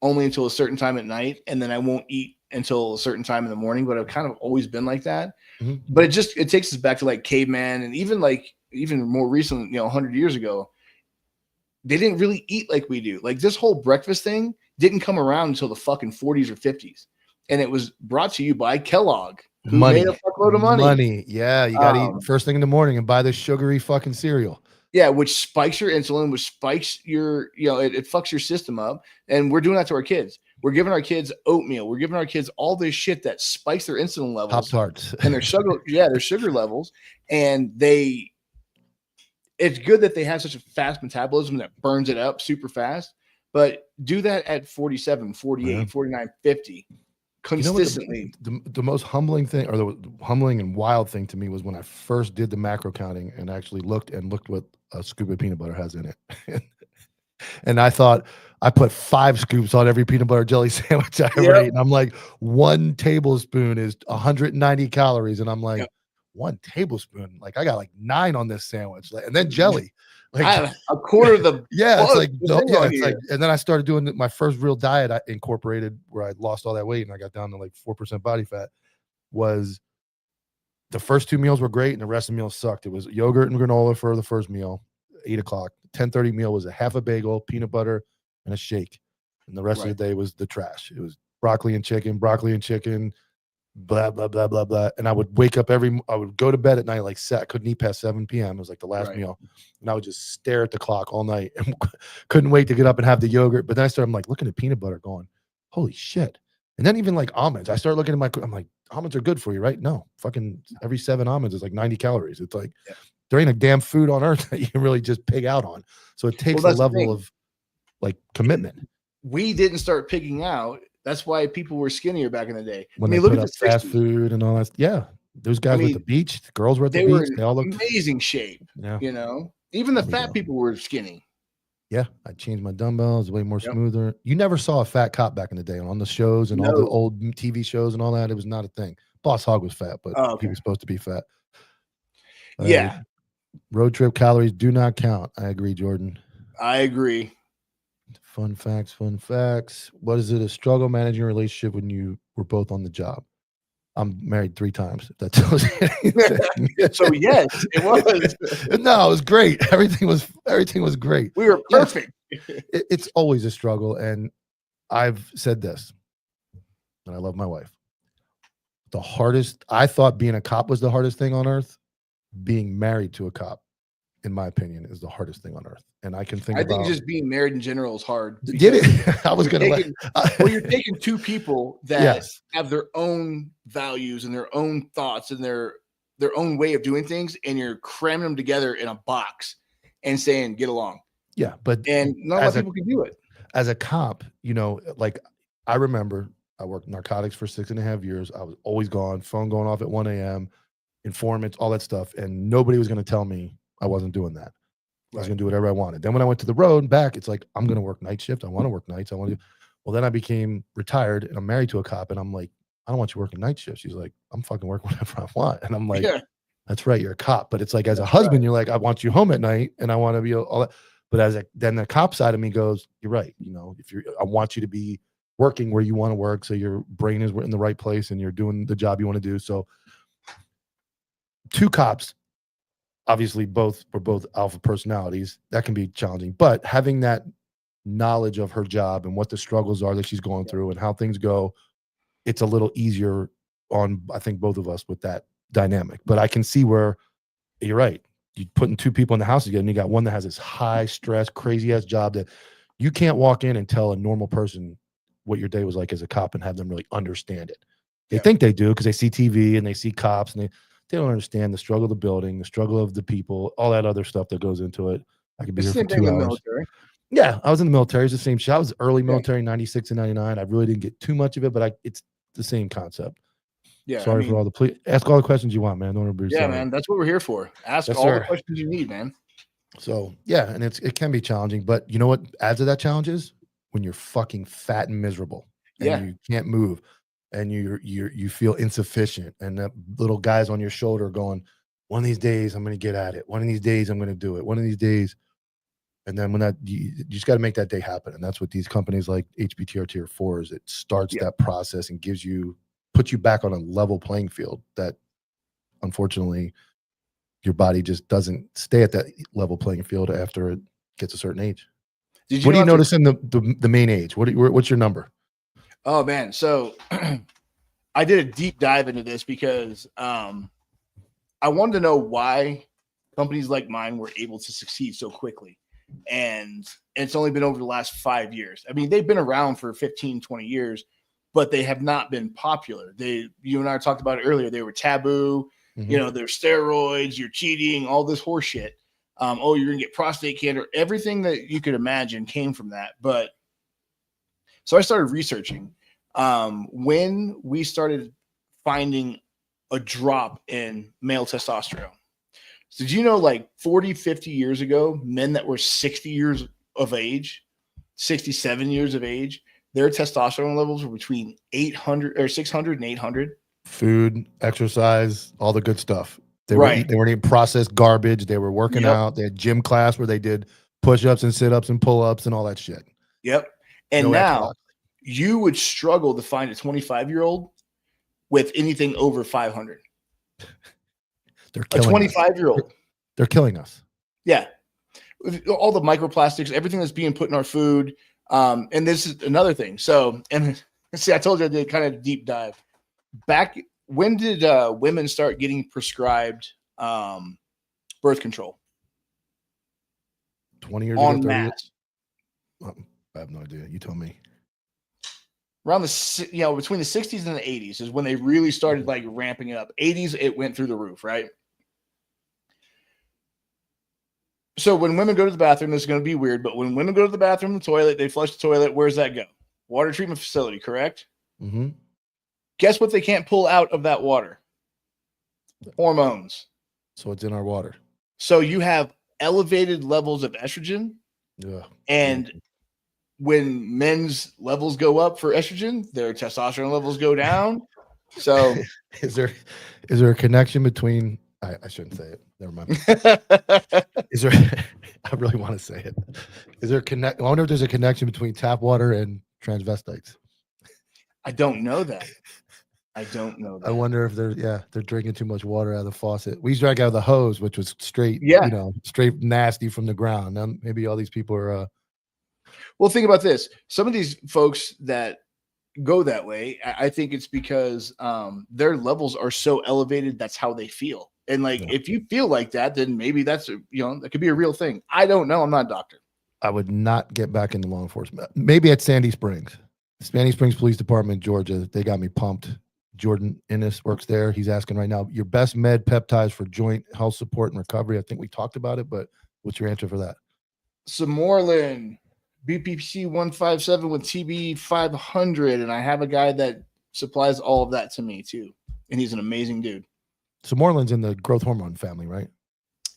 only until a certain time at night, and then I won't eat until a certain time in the morning, but I've kind of always been like that. Mm-hmm. But it takes us back to like caveman, and even more recent, 100 years ago, they didn't really eat like we do. Like this whole breakfast thing didn't come around until the fucking 40s or 50s. And it was brought to you by Kellogg, who made a fuckload of money. Yeah, you got to eat first thing in the morning and buy this sugary fucking cereal. Yeah, which spikes your insulin, which spikes your, it fucks your system up. And we're doing that to our kids. We're giving our kids oatmeal. We're giving our kids all this shit that spikes their insulin levels. Pop-Tarts. And their sugar levels. And it's good that they have such a fast metabolism that burns it up super fast. But do that at 47, 48, 49, 50 consistently. The most humbling thing, or the humbling and wild thing to me, was when I first did the macro counting and actually looked what a scoop of peanut butter has in it. And I thought I put 5 scoops on every peanut butter jelly sandwich I ever ate. And I'm like, 1 tablespoon is 190 calories. And I'm like, 1 tablespoon? Like I got like 9 on this sandwich. And then jelly. Like I have a quarter of the it's like, and then I started doing my first real diet I incorporated, where I lost all that weight and I got down to like 4% body fat. Was the first 2 meals were great and the rest of the meals sucked. It was yogurt and granola for the first meal, 8 o'clock. 10:30 meal was a half a bagel, peanut butter, and a shake. And the rest of the day was the trash. It was broccoli and chicken, blah, blah, blah, blah, blah. And I would wake up I would go to bed at night, like I couldn't eat past 7 p.m. It was like the last meal. And I would just stare at the clock all night and couldn't wait to get up and have the yogurt. But then I'm like looking at peanut butter going, holy shit. And then even like almonds, I started looking at I'm like, almonds are good for you, right? No, fucking every 7 almonds is like 90 calories. It's like, there ain't a damn food on earth that you can really just pig out on. So it takes a level of like commitment. We didn't start pigging out. That's why people were skinnier back in the day. When they look at the fast food and all that. Yeah. Those guys were at the beach. The girls were at the beach. Were they all looked amazing shape. Yeah. Even the fat people were skinny. Yeah. I changed my dumbbells, way more smoother. You never saw a fat cop back in the day on the shows and all the old TV shows and all that. It was not a thing. Boss Hogg was fat, but he was supposed to be fat. Road trip calories do not count. I agree, Jordan. I agree. Fun facts. What is it, a struggle managing a relationship when you were both on the job? I'm married 3 times, if that tells you anything. So yes, it was. No, it was great. Everything was great. We were perfect. It's always a struggle. And I've said this, and I love my wife. The hardest, I thought being a cop was the hardest thing on earth. Being married to a cop, in my opinion, is the hardest thing on earth. And I can think I about think just being married in general is hard. Did it? I was gonna you're taking two people that yes. have their own values and their own thoughts and their own way of doing things, and you're cramming them together in a box and saying, get along. Yeah, but and not a lot of people can do it. As a cop, you know, like I remember I worked narcotics for 6.5 years. I was always gone, phone going off at 1 a.m., informants, all that stuff. And nobody was going to tell me I wasn't doing that. I was going to do whatever I wanted. Then when I went to the road and back, it's like, I'm going to work night shift. I want to work nights. I want to. Well, then I became retired and I'm married to a cop. And I'm like, I don't want you working night shifts. She's like, I'm fucking working whatever I want. And I'm like, that's right. You're a cop. But it's like, as a husband, you're like, I want you home at night and I want to be all that. But then the cop side of me goes, you're right. You know, I want you to be working where you want to work. So your brain is in the right place and you're doing the job you want to do. So two cops, obviously we're both alpha personalities. That can be challenging, but having that knowledge of her job and what the struggles are that she's going through and how things go, it's a little easier on, I think, both of us with that dynamic. But I can see where you're right. You putting two people in the house together and you got one that has this high stress, crazy ass job that you can't walk in and tell a normal person what your day was like as a cop and have them really understand it. They think they do because they see TV and they see cops and they don't understand the struggle of the building, the struggle of the people, all that other stuff that goes into it. I could be here for 2 hours. Yeah, I was in the military. It's the same shit. I was early military, 96 and 99. I really didn't get too much of it, but it's the same concept. Yeah. Sorry for all the please ask all the questions you want, man. Don't be sorry. Man. That's what we're here for. Ask all the questions you need, man. So yeah, and it can be challenging, but you know what adds to that challenge is when you're fucking fat and miserable and you can't move and you feel insufficient and that little guy's on your shoulder going, one of these days I'm going to get at it. One of these days I'm going to do it. One of these days. And then when you just got to make that day happen. And that's what these companies like HBTR Tier 4 is. It starts that process and puts you back on a level playing field that unfortunately your body just doesn't stay at that level playing field after it gets a certain age. What do you notice in the main age? What's your number? Oh man. So I did a deep dive into this because I wanted to know why companies like mine were able to succeed so quickly. And it's only been over the last 5 years. I mean, they've been around for 15, 20 years, but they have not been popular. You and I talked about it earlier. They were taboo. Mm-hmm. You know, there's steroids, you're cheating, all this horse shit. You're going to get prostate cancer. Everything that you could imagine came from that. But so I started researching when we started finding a drop in male testosterone. So did you know, like 40, 50 years ago, men that were 60 years of age, 67 years of age, their testosterone levels were between 600 and 800. Food, exercise, all the good stuff. They weren't eating processed garbage. They were working out. They had gym class where they did push-ups and sit-ups and pull-ups and all that shit. Yep. And now you would struggle to find a 25-year-old with anything over 500. They're killing a 25-year-old. They're killing us. Yeah. All the microplastics, everything that's being put in our food. And this is another thing. So, and see, I told you I did kind of deep dive. Back, when did women start getting prescribed birth control? 20 years ago. En masse. I have no idea. You tell me. Around between the 60s and the 80s is when they really started like ramping it up. 80s, it went through the roof, right? So when women go to the bathroom, this is going to be weird, but when women go to the bathroom, the toilet, they flush the toilet, where does that go? Water treatment facility, correct? Mm-hmm. Guess what they can't pull out of that water? Hormones. So it's in our water. So you have elevated levels of estrogen. Yeah. And when men's levels go up for estrogen, their testosterone levels go down. So is there a connection between I shouldn't say it. Never mind. Is there I really want to say it. Is there I wonder if there's a connection between tap water and transvestites. I don't know that. I wonder if they're drinking too much water out of the faucet. We drank out of the hose, which was straight, straight nasty from the ground. Now maybe all these people are well, think about this. Some of these folks that go that way. I think it's because their levels are so elevated. That's how they feel. And like, if you feel like that, then maybe that's, that could be a real thing. I don't know. I'm not a doctor. I would not get back into law enforcement. Maybe at Sandy Springs. Sandy Springs Police Department, Georgia. They got me pumped. Jordan Innes works there. He's asking right now, your best med peptides for joint health support and recovery. I think we talked about it, but what's your answer for that? Samorlin, BPC 157 with TB 500. And I have a guy that supplies all of that to me too. And he's an amazing dude. Samorlin's in the growth hormone family, right?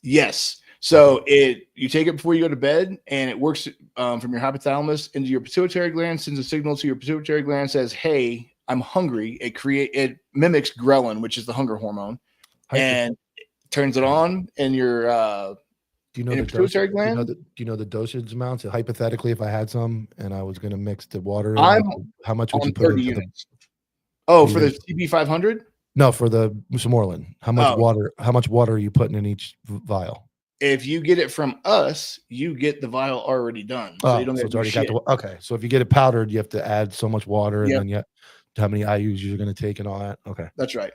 Yes. So you take it before you go to bed, and it works from your hypothalamus into your pituitary gland, sends a signal to your pituitary gland, says, "Hey, I'm hungry." It mimics ghrelin, which is the hunger hormone, and turns it on in your do you know the pituitary gland. Do you know the dosage amounts? So hypothetically, if I had some and I was going to mix the water, how much would you put into units. For the TB 500? No, for the Samorlin. How much water? How much water are you putting in each vial? If you get it from us, you get the vial already done. So you don't it's already got okay. So if you get it powdered, you have to add so much water, and then how many IUs you're going to take and all that. Okay, that's right.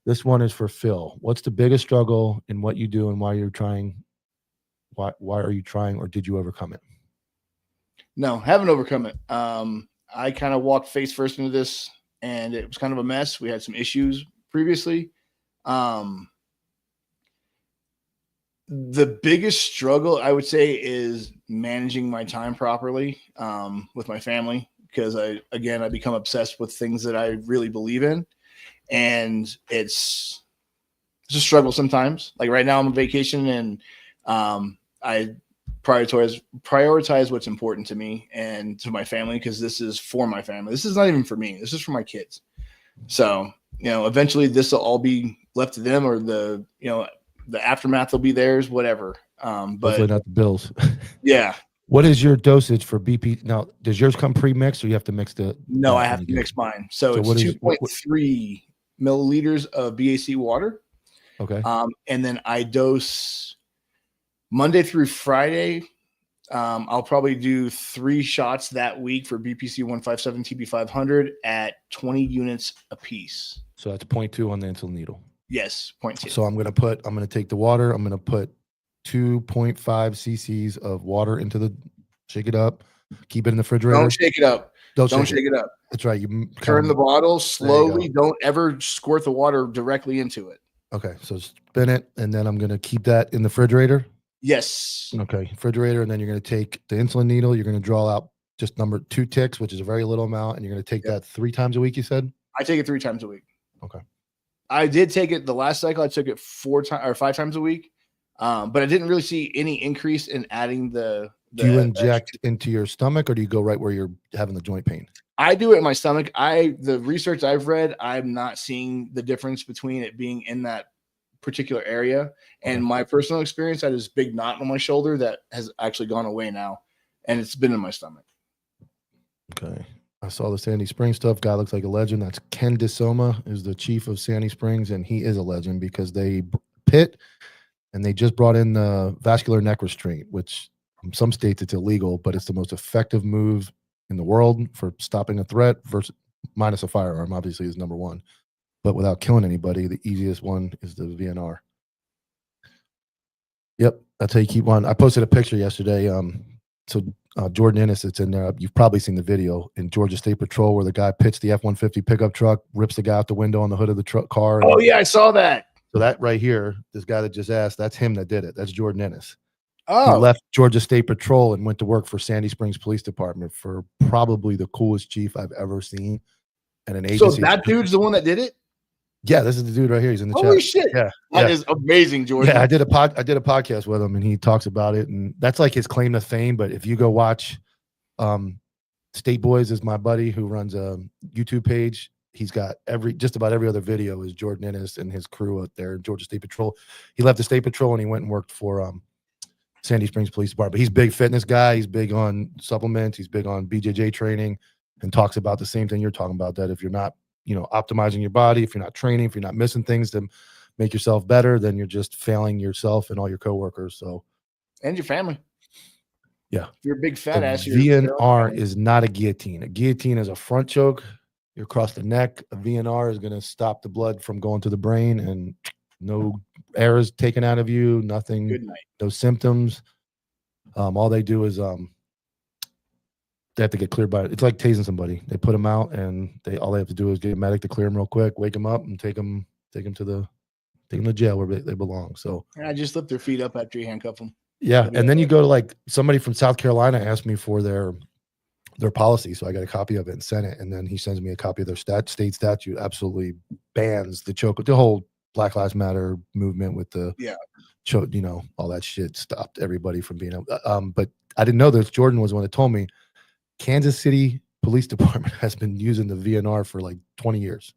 This one is for Phil. What's the biggest struggle in what you do and why you're trying? Why are you trying, or did you overcome it? No, haven't overcome it. I kind of walked face first into this, and it was kind of a mess. We had some issues previously. The biggest struggle, I would say, is managing my time properly with my family, because I become obsessed with things that I really believe in, and it's a struggle sometimes. Like right now, I'm on vacation, and I prioritize what's important to me and to my family, because this is for my family. This is not even for me. This is for my kids. So eventually, this will all be left to them, or the aftermath will be theirs, whatever. But hopefully not the bills. Yeah. What is your dosage for BP? Now, does yours come pre-mixed, or you have to mix the? No, I have to mix mine. So it's 2.3 milliliters of BAC water. Okay. And then I dose Monday through Friday. I'll probably do 3 shots that week for BPC 157 TB 500 at 20 units a piece. So that's 0.2 on the insulin needle. Yes, 0.2. So I'm going to take the water. I'm going to put 2.5 cc's of water shake it up, keep it in the refrigerator. Don't shake it up. Don't shake it up. That's right. You turn the bottle slowly. Don't ever squirt the water directly into it. Okay. So spin it, and then I'm going to keep that in the refrigerator. Yes. Okay. Refrigerator. And then you're going to take the insulin needle. You're going to draw out just number 2 ticks, which is a very little amount. And you're going to take that 3 times a week, you said? I take it 3 times a week. Okay. I did take it the last cycle. I took it 4 times or 5 times a week. But I didn't really see any increase in adding the do you inject into your stomach, or do you go right where you're having the joint pain? I do it in my stomach. The research I've read, I'm not seeing the difference between it being in that particular area. And my personal experience, I had this big knot on my shoulder that has actually gone away now, and it's been in my stomach. Okay. I saw the Sandy Springs stuff. Guy looks like a legend. That's Ken DeSoma, is the chief of Sandy Springs, and he is a legend because they pit, and they just brought in the vascular neck restraint, which from some states it's illegal, but it's the most effective move in the world for stopping a threat versus minus a firearm, obviously, is number 1. But without killing anybody, the easiest one is the VNR. Yep, that's how you keep one. I posted a picture yesterday. Jordan Innes, it's in there. You've probably seen the video in Georgia State Patrol where the guy pits the F-150 pickup truck, rips the guy out the window on the hood of the car. Oh, yeah, I saw that. So that right here, this guy that just asked, that's him that did it. That's Jordan Innes. Oh. He left Georgia State Patrol and went to work for Sandy Springs Police Department for probably the coolest chief I've ever seen. And an agency. So that dude's the one that did it? Yeah, this is the dude right here. He's in the chat. Holy shit. Yeah. That is amazing, Jordan. Yeah, I did a podcast with him, and he talks about it, and that's like his claim to fame. But if you go watch State Boys is my buddy who runs a YouTube page. He's got just about every other video is Jordan Innes and his crew out there in Georgia State Patrol. He left the State Patrol and he went and worked for Sandy Springs Police Department. But he's a big fitness guy. He's big on supplements. He's big on BJJ training, and talks about the same thing you're talking about, that if you're not, optimizing your body, if you're not training, if you're not missing things to make yourself better, then you're just failing yourself and all your coworkers. So, and your family. Yeah. If you're a big fat ass. VNR is not a guillotine. A guillotine is a front choke. You're across the neck. A VNR is going to stop the blood from going to the brain, and no air is taken out of you. Nothing. Good night. No symptoms. All they do is they have to get cleared by it. It's like tasing somebody. They put them out, and all they have to do is get a medic to clear them real quick, wake them up, and take them to jail where they belong. So I just lift their feet up after you handcuff them. yeah, and then you go to like somebody from South Carolina asked me for their policy, so I got a copy of it and sent it, and then he sends me a copy of their state statute. Absolutely bans the whole Black Lives Matter movement with the all that shit stopped everybody from being able. But I didn't know this. Jordan was the one that told me. Kansas City Police Department has been using the VNR for like 20 years.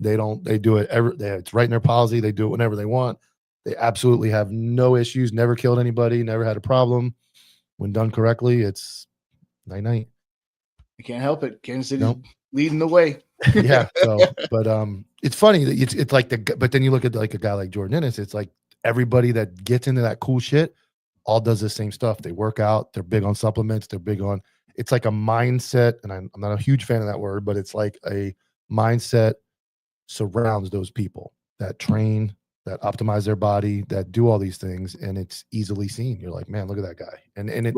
They do it it's right in their policy. They do it whenever they want. They absolutely have no issues, never killed anybody, never had a problem. When done correctly, it's night-night. You can't help it. Kansas City's leading the way. Yeah. So, but it's funny that it's like but then you look at like a guy like Jordan Ennis, it's like everybody that gets into that cool shit all does the same stuff. They work out, they're big on supplements, they're big on, it's like a mindset, and I'm not a huge fan of that word, but it's like a mindset surrounds those people that train, that optimize their body, that do all these things, and it's easily seen. You're like, man, look at that guy. And it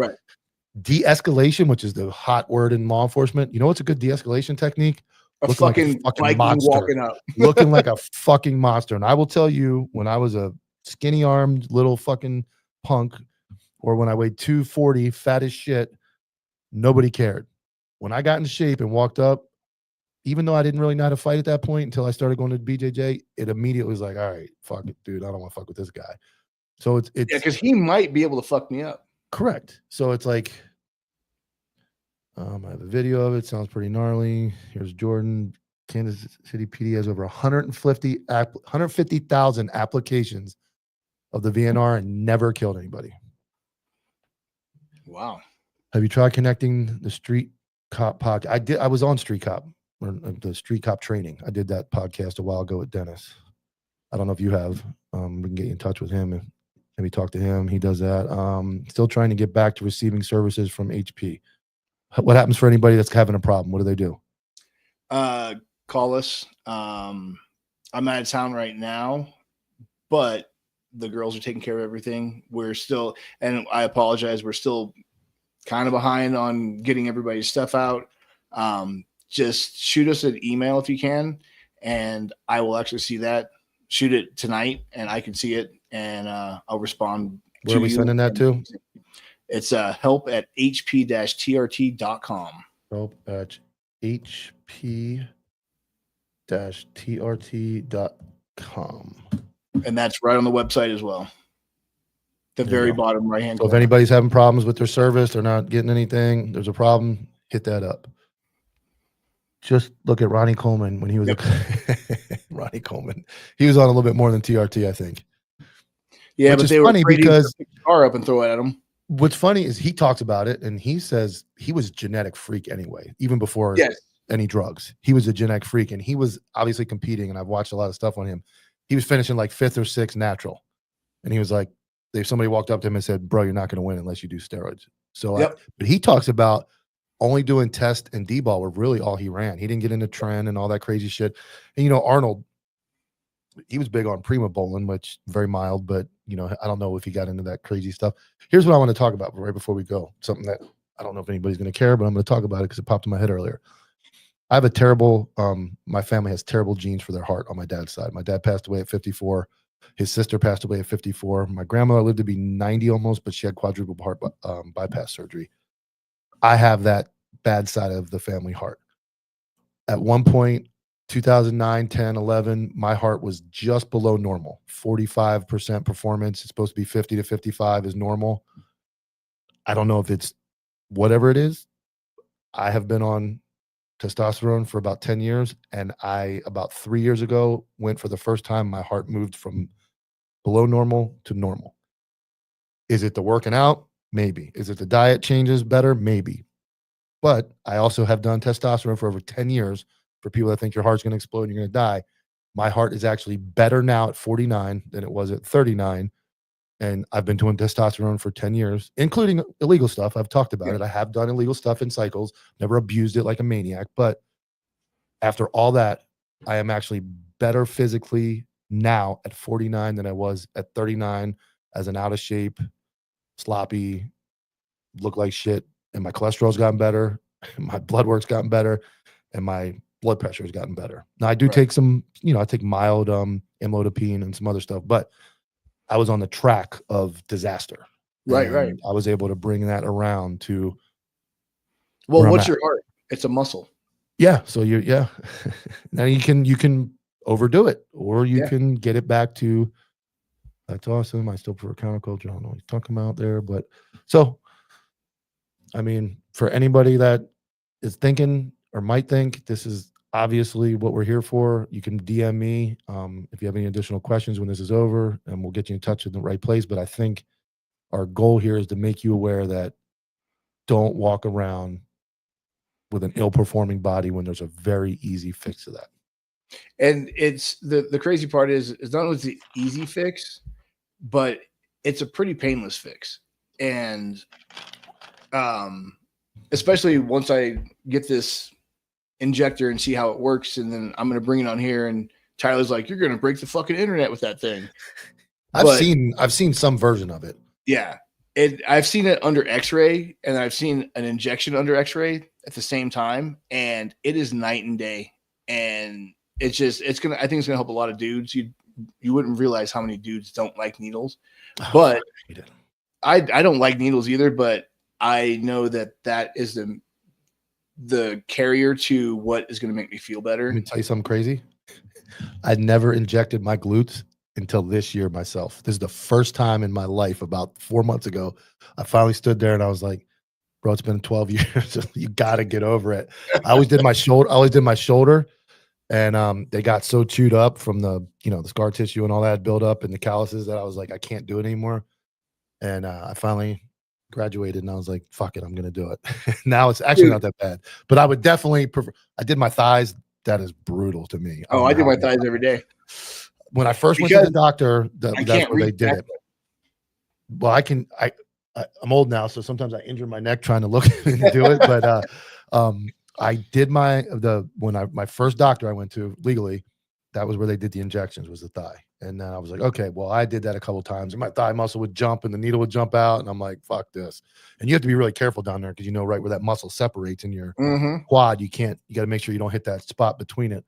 de-escalation, which is the hot word in law enforcement. You know what's a good de-escalation technique? Looking like a fucking monster. Walking up. Looking like a fucking monster. And I will tell you, when I was a skinny-armed little fucking punk, or when I weighed 240, fat as shit, nobody cared. When I got into shape and walked up, even though I didn't really know how to fight at that point until I started going to BJJ, it immediately was like, all right, fuck it, dude. I don't want to fuck with this guy. So it's because he might be able to fuck me up. Correct. So it's like, I have a video of it. Sounds pretty gnarly. Here's Jordan. Kansas City PD has over 150,000 applications of the VNR and never killed anybody. Wow. Have you tried connecting the Street Cop podcast? I was on Street Cop, or the Street Cop training. I did that podcast a while ago with Dennis. I don't know if you have. We can get you in touch with him and maybe talk to him. He does that. Still trying to get back to receiving services from HP. What happens for anybody that's having a problem? What do they do? Call us. I'm out of town right now, but the girls are taking care of everything. We're still, and I apologize, we're still kind of behind on getting everybody's stuff out. Just shoot us an email if you can, and I will actually see that. Shoot it tonight, and I can see it, and I'll respond. Where are we sending that to? It's help@hp-trt.com. help@hp-trt.com. And that's right on the website as well. The very bottom right-hand corner. So if anybody's having problems with their service, they're not getting anything, there's a problem, hit that up. Just look at Ronnie Coleman when he was Ronnie Coleman. He was on a little bit more than TRT, I think. Yeah, which but they funny were because pick the car up and throw it at him. What's funny is he talks about it, and he says he was a genetic freak anyway, even before any drugs. He was a genetic freak, and he was obviously competing, and I've watched a lot of stuff on him. He was finishing like 5th or 6th natural. And he was like, if somebody walked up to him and said, bro, you're not going to win unless you do steroids. So, but he talks about only doing test and D-ball were really all he ran. He didn't get into trend and all that crazy shit. And, you know, Arnold, he was big on prima bowling, which very mild, but, you know, I don't know if he got into that crazy stuff. Here's what I want to talk about right before we go. Something that I don't know if anybody's going to care, but I'm going to talk about it because it popped in my head earlier. I have a terrible, my family has terrible genes for their heart on my dad's side. My dad passed away at 54. His sister passed away at 54. My grandmother lived to be 90 almost, but she had quadruple heart bypass surgery. I have that bad side of the family heart. At one point, 2009, 10, 11, my heart was just below normal. 45% performance. It's supposed to be 50 to 55 is normal. I don't know if it's whatever it is. I have been on testosterone for about 10 years. And about 3 years ago, went for the first time, my heart moved from below normal to normal. Is it the working out? Maybe. Is it the diet changes better? Maybe. But I also have done testosterone for over 10 years. For people that think your heart's going to explode and you're going to die, my heart is actually better now at 49 than it was at 39. And I've been doing testosterone for 10 years, including illegal stuff. I've talked about it. I have done illegal stuff in cycles, never abused it like a maniac. But after all that, I am actually better physically now at 49 than I was at 39 as an out of shape, sloppy, look like shit. And my cholesterol's gotten better. My blood work's gotten better. And my blood pressure has gotten better. Now I do take some, I take mild amlodipine and some other stuff, but I was on the track of disaster. Right. I was able to bring that around to. Well, what's your heart? It's a muscle. Yeah. So now you can overdo it, or you can get it back to. That's awesome. I still prefer counterculture. I don't know what you're talking about there, but so, I mean, for anybody that is thinking or might think this is obviously what we're here for, you can DM me if you have any additional questions when this is over, and we'll get you in touch with the right place. But I think our goal here is to make you aware that don't walk around with an ill-performing body when there's a very easy fix to that. And it's the crazy part is not only the easy fix, but it's a pretty painless fix. And especially once I get this injector and see how it works, and then I'm going to bring it on here, and Tyler's like, you're going to break the fucking internet with that thing. I've seen some version of it. Yeah. I've seen it under x-ray, and I've seen an injection under x-ray at the same time, and it is night and day. And I think it's gonna help a lot of dudes. You wouldn't realize how many dudes don't like needles, but I don't like needles either, but I know that is the carrier to what is going to make me feel better. Let me tell you something crazy. I'd never injected my glutes until this year myself. This is the first time in my life. About 4 months ago, I finally stood there and I was like, bro, it's been 12 years. You got to get over it. I always did my shoulder. And they got so chewed up from the scar tissue and all that build up and the calluses that I was like, I can't do it anymore. And I finally graduated and I was like, fuck it, I'm going to do it. Now it's actually not that bad, but I would definitely prefer. I did my thighs. That is brutal to me. I do my thighs every day. When I first went to the doctor, that's where they did it. Well, I'm old now, so sometimes I injure my neck trying to look and do it. But I did my first doctor I went to legally, that was where they did the injections, was the thigh. And then I was like, okay, well, I did that a couple of times, and my thigh muscle would jump and the needle would jump out, and I'm like, fuck this. And you have to be really careful down there because right where that muscle separates in your quad, you got to make sure you don't hit that spot between it.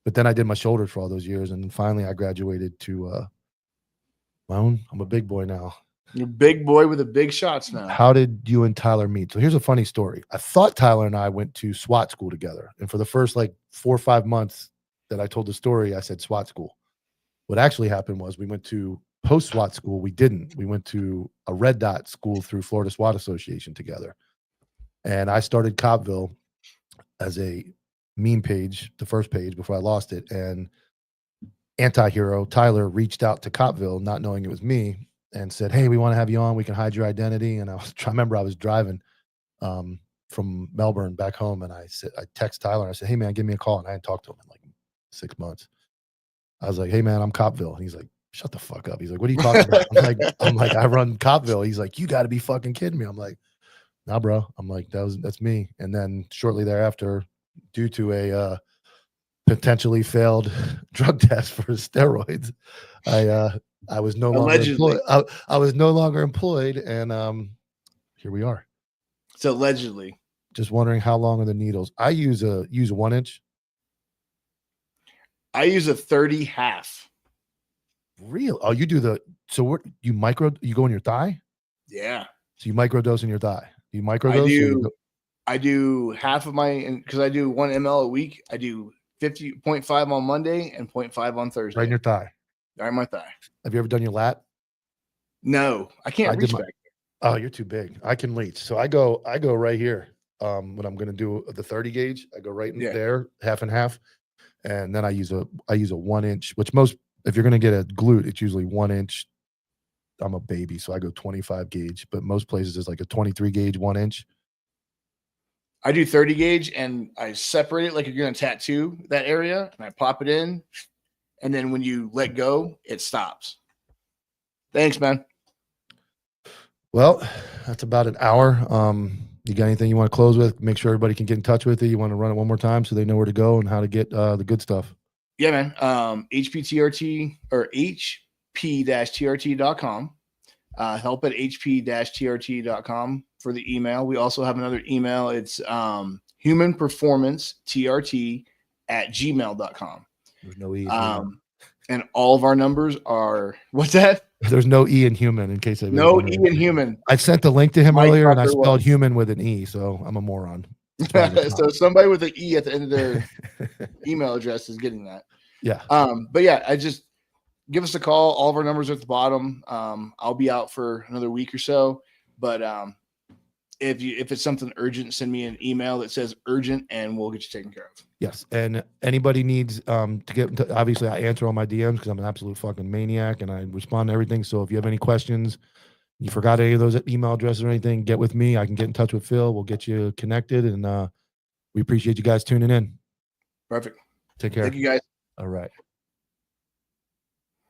But then I did my shoulders for all those years, and then finally I graduated to my own. I'm a big boy now. You're a big boy with the big shots now. How did you and Tyler meet? So here's a funny story. I thought Tyler and I went to SWAT school together. And for the first 4 or 5 months that I told the story, I said SWAT school. What actually happened was we went to post-SWAT school. We didn't. We went to a red dot school through Florida SWAT Association together. And I started Copville as a meme page, the first page before I lost it. And anti-hero Tyler reached out to Copville, not knowing it was me, and said, hey, we want to have you on. We can hide your identity. And I remember I was driving from Melbourne back home, and I text Tyler and I said, hey man, give me a call. And I hadn't talked to him in 6 months. I was like, hey man, I'm Copville. And he's like, shut the fuck up. He's like, what are you talking about? I'm like, I run Copville. He's like, you got to be fucking kidding me. I'm like, nah, bro. I'm like, that's me. And then shortly thereafter, due to a potentially failed drug test for steroids, I was no longer employed. I was no longer employed, and here we are. So allegedly. Just wondering how long are the needles? I use a 1 inch. I use a 30 half. Real? Oh, you do what you go in your thigh? Yeah. So you microdose in your thigh. You microdose? I do half of because I do 1 ml a week. I do 50.5 on Monday and 0.5 on Thursday. Right in your thigh. Right in my thigh. Have you ever done your lat? No, I can't reach back there. Oh, you're too big. I can reach. So I go right here. When I'm going to do the 30 gauge, I go right in there, half and half. And then I use a 1 inch, which if you're going to get a glute, it's usually 1 inch. I'm a baby, so I go 25 gauge, but most places is like a 23 gauge 1 inch. I do 30 gauge and I separate it like you're going to tattoo that area, and I pop it in. And then when you let go, it stops. Thanks, man. Well, that's about an hour. You got anything you want to close with? Make sure everybody can get in touch with you. You want to run it one more time so they know where to go and how to get the good stuff. Yeah, man. HPTRT or HP-TRT.com. Help at HP-TRT.com for the email. We also have another email. It's Humane Performance TRT @gmail.com. There's no E. And all of our numbers are, what's that? There's no E in human, in case no E in human. I sent the link to him Mike earlier, and I Tucker spelled was. human with an E, so I'm a moron. So somebody with an E at the end of their email address is getting that. Yeah. But yeah, I just give us a call. All of our numbers are at the bottom. I'll be out for another week or so, but if it's something urgent, send me an email that says urgent, and we'll get you taken care of. Yes, and anybody needs to get. Obviously, I answer all my DMs because I'm an absolute fucking maniac, and I respond to everything. So if you have any questions, you forgot any of those email addresses or anything, get with me. I can get in touch with Phil. We'll get you connected, and we appreciate you guys tuning in. Perfect. Take care. Thank you, guys. All right.